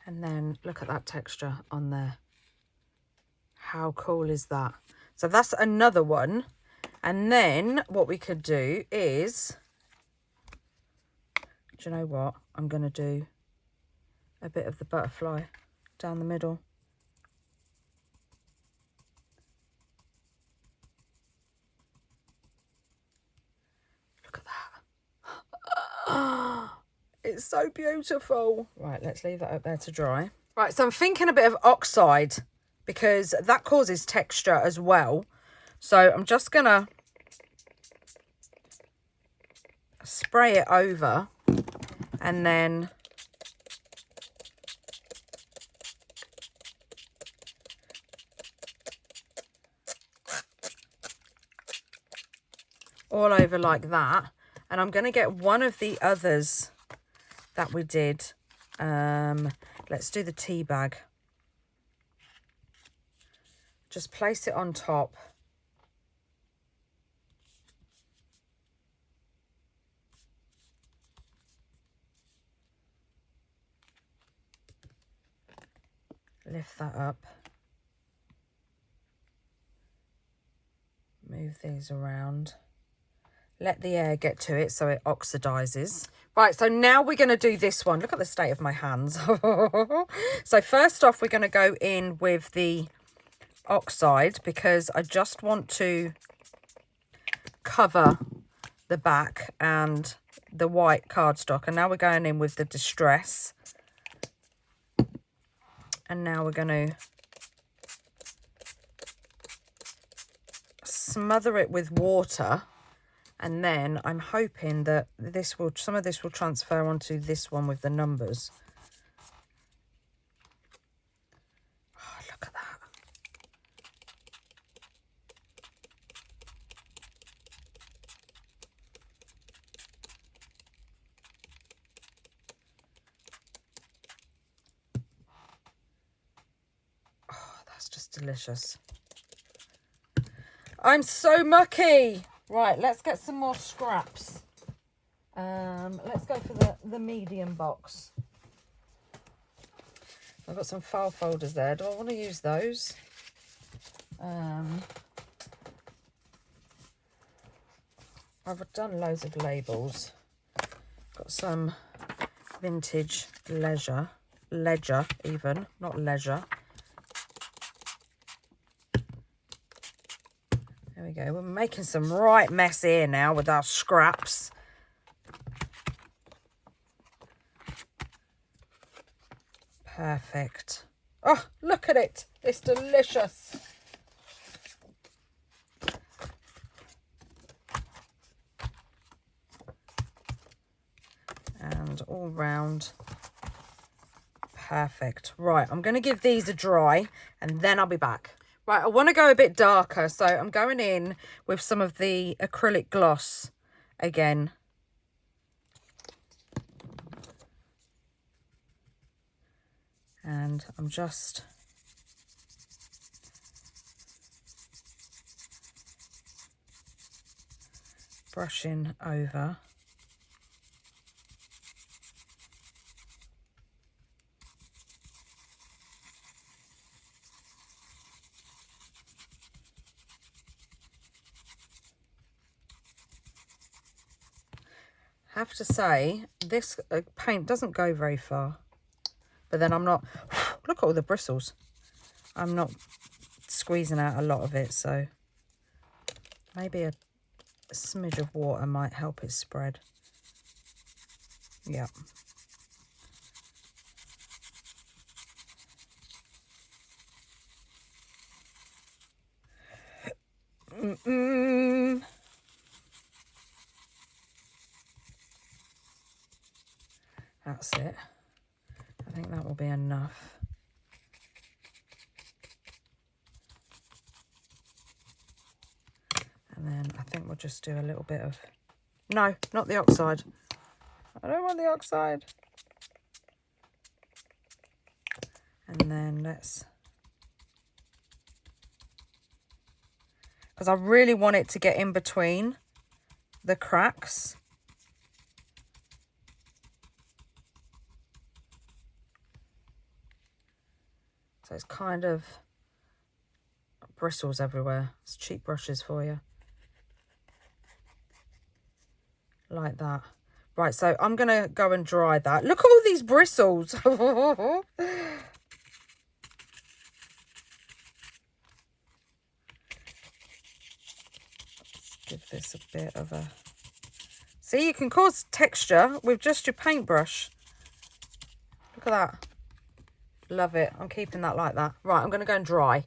Speaker 1: And then look at that texture on there. How cool is that? So that's another one. And then what we could do is, do you know what? I'm going to do a bit of the butterfly down the middle. Look at that. It's so beautiful. Right, let's leave that up there to dry. Right, so I'm thinking a bit of oxide because that causes texture as well. So I'm just going to spray it over and then all over like that. And I'm going to get one of the others that we did. Let's do the tea bag. Just place it on top. Lift that up. Move these around. Let the air get to it so it oxidizes. Right, so now we're going to do this one. Look at the state of my hands. So first off, we're going to go in with the oxide because I just want to cover the back and the white cardstock. And now we're going in with the distress. And now we're going to smother it with water. And then I'm hoping that some of this will transfer onto this one with the numbers. Oh, look at that. Oh, that's just delicious. I'm so mucky. Right, let's get some more scraps. Let's go for the medium box. I've got some file folders there. Do I want to use those? I've done loads of labels. Got some vintage ledger even, not leisure. There we go. We're making some right mess here now with our scraps. Perfect. Oh, look at it. It's delicious. And all round. Perfect. Right, I'm going to give these a dry and then I'll be back. Right, I want to go a bit darker, so I'm going in with some of the acrylic gloss again. And I'm just brushing over. have to say, this paint doesn't go very far. But then I'm not, look at all the bristles. I'm not squeezing out a lot of it, so maybe a smidge of water might help it spread. Yeah. That's it. I think that will be enough. And then I think we'll just do a little bit of... No, not the oxide. I don't want the oxide. And then let's... Because I really want it to get in between the cracks. So it's kind of bristles everywhere. It's cheap brushes for you. Like that. Right, so I'm going to go and dry that. Look at all these bristles. Let's give this a bit of a... See, you can cause texture with just your paintbrush. Look at that. Love it. I'm keeping that like that. Right, I'm going to go and dry.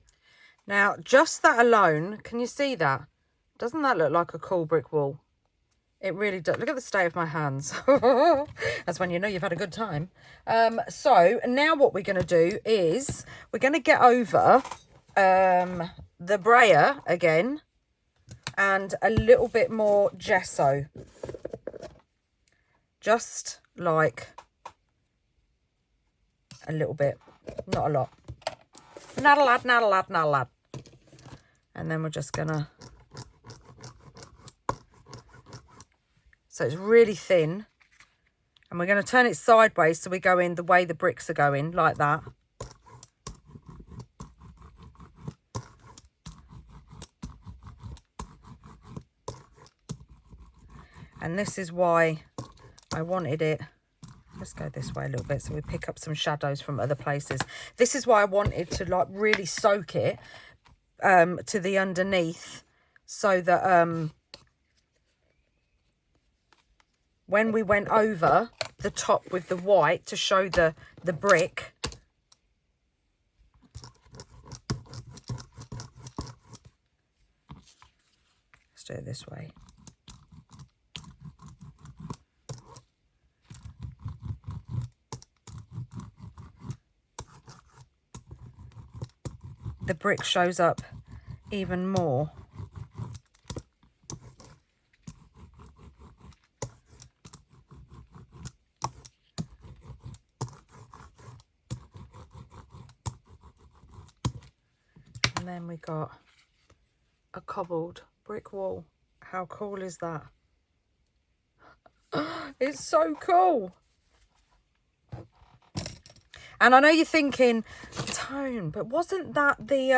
Speaker 1: Now, just that alone, can you see that? Doesn't that look like a cool brick wall? It really does. Look at the state of my hands. That's when you know you've had a good time. So now what we're going to do is we're going to get over the brayer again and a little bit more gesso. Just like a little bit. Not a lot. Not a lot, not a lot, not a lot. And then we're just gonna... So it's really thin. And we're going to turn it sideways so we go in the way the bricks are going, like that. And this is why I wanted it... Let's go this way a little bit so we pick up some shadows from other places. This is why I wanted to like really soak it to the underneath so that when we went over the top with the white to show the brick, let's do it this way. The brick shows up even more. And then we got a cobbled brick wall. How cool is that? It's so cool. And I know you're thinking, Tone, but wasn't that the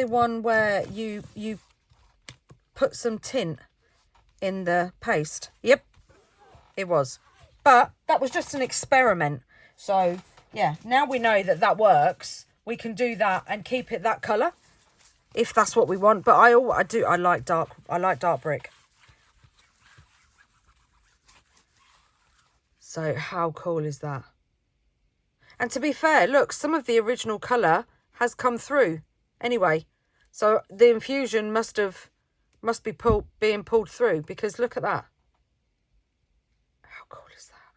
Speaker 1: one where you put some tint in the paste? Yep, it was. But that was just an experiment. So yeah, now we know that that works. We can do that and keep it that colour if that's what we want. But I like dark brick. So how cool is that? And to be fair, look, some of the original colour has come through anyway. So the infusion must be being pulled through, because look at that. How cool is that?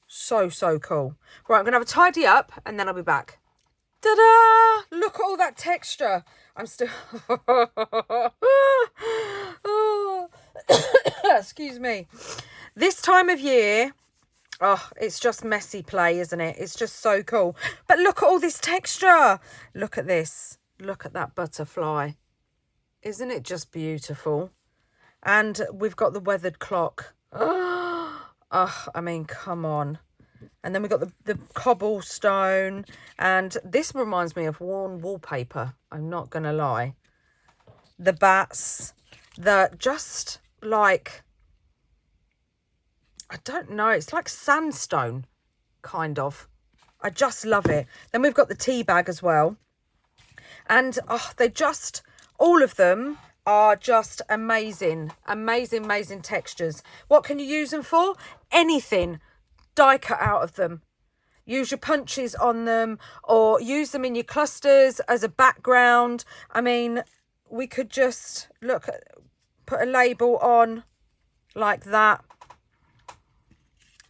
Speaker 1: So, so cool. Right, I'm going to have a tidy up and then I'll be back. Ta-da! Look at all that texture. I'm still... oh. Excuse me. This time of year... Oh, it's just messy play, isn't it? It's just so cool. But look at all this texture. Look at this. Look at that butterfly. Isn't it just beautiful? And we've got the weathered clock. Oh, I mean, come on. And then we've got the cobblestone. And this reminds me of worn wallpaper. I'm not going to lie. The bats. that just like, I don't know, it's like sandstone, kind of. I just love it. Then we've got the tea bag as well. And they just, all of them are just amazing, amazing, amazing textures. What can you use them for? Anything. Die cut out of them. Use your punches on them, or use them in your clusters as a background. I mean, we could just, look, put a label on like that.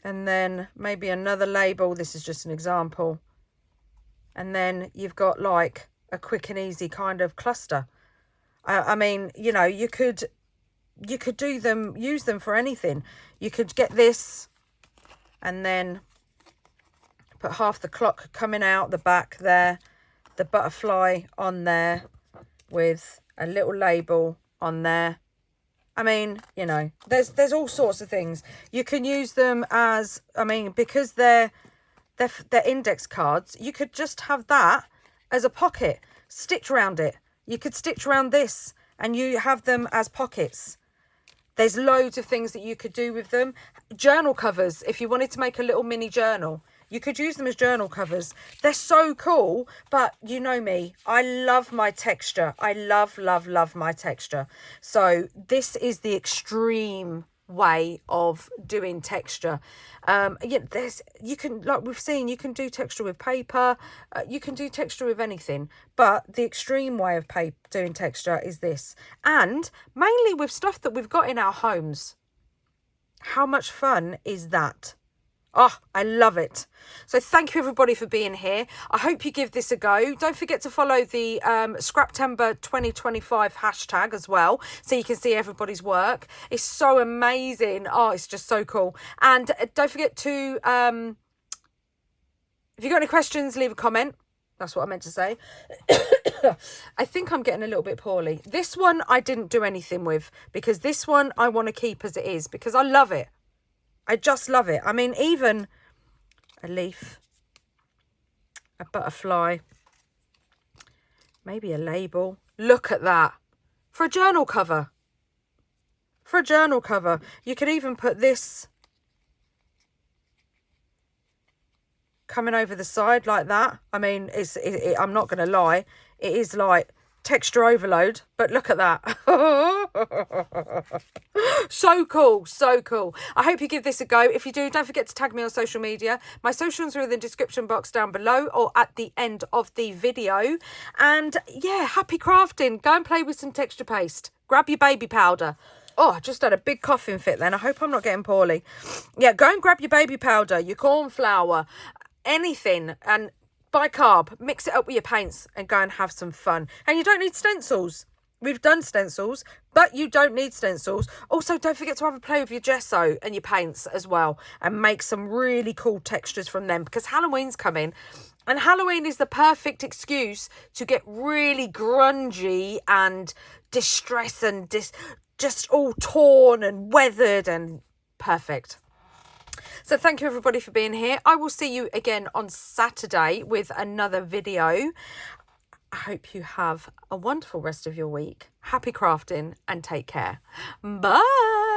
Speaker 1: And then maybe another label. This is just an example. And then you've got like a quick and easy kind of cluster. I mean, you know, you could do them, use them for anything. You could get this and then put half the clock coming out the back there, the butterfly on there with a little label on there. I mean, you know, there's all sorts of things. You can use them as, I mean, because they're index cards, you could just have that as a pocket, stitch around it. You could stitch around this and you have them as pockets. There's loads of things that you could do with them. Journal covers, if you wanted to make a little mini journal, you could use them as journal covers. They're so cool, but you know me, I love my texture. I love, love, love my texture. So this is the extreme way of doing texture. Yeah, you can, like we've seen, you can do texture with paper, you can do texture with anything, but the extreme way of doing texture is this, and mainly with stuff that we've got in our homes. How much fun is that? Oh, I love it. So thank you everybody for being here. I hope you give this a go. Don't forget to follow the Scraptember 2025 hashtag as well, so you can see everybody's work. It's so amazing. Oh, it's just so cool. And don't forget to, if you've got any questions, leave a comment. That's what I meant to say. I think I'm getting a little bit poorly. This one I didn't do anything with, because this one I want to keep as it is, because I love it. I just love it. I mean, even a leaf, a butterfly, maybe a label. Look at that. For a journal cover. For a journal cover. You could even put this coming over the side like that. I mean, I'm not going to lie. It is like texture overload, but look at that. So cool, so cool. I hope you give this a go. If you do, don't forget to tag me on social media. My socials are in the description box down below or at the end of the video. And yeah, happy crafting. Go and play with some texture paste. Grab your baby powder. Oh, I just had a big coughing fit then. I hope I'm not getting poorly. Yeah, go and grab your baby powder, your corn flour, anything, and bicarb, mix it up with your paints and go and have some fun. And you don't need stencils. We've done stencils, but you don't need stencils. Also, don't forget to have a play with your gesso and your paints as well, and make some really cool textures from them, because Halloween's coming, and Halloween is the perfect excuse to get really grungy and distress and just all torn and weathered and perfect. So thank you everybody for being here. I will see you again on Saturday with another video. I hope you have a wonderful rest of your week. Happy crafting and take care. Bye.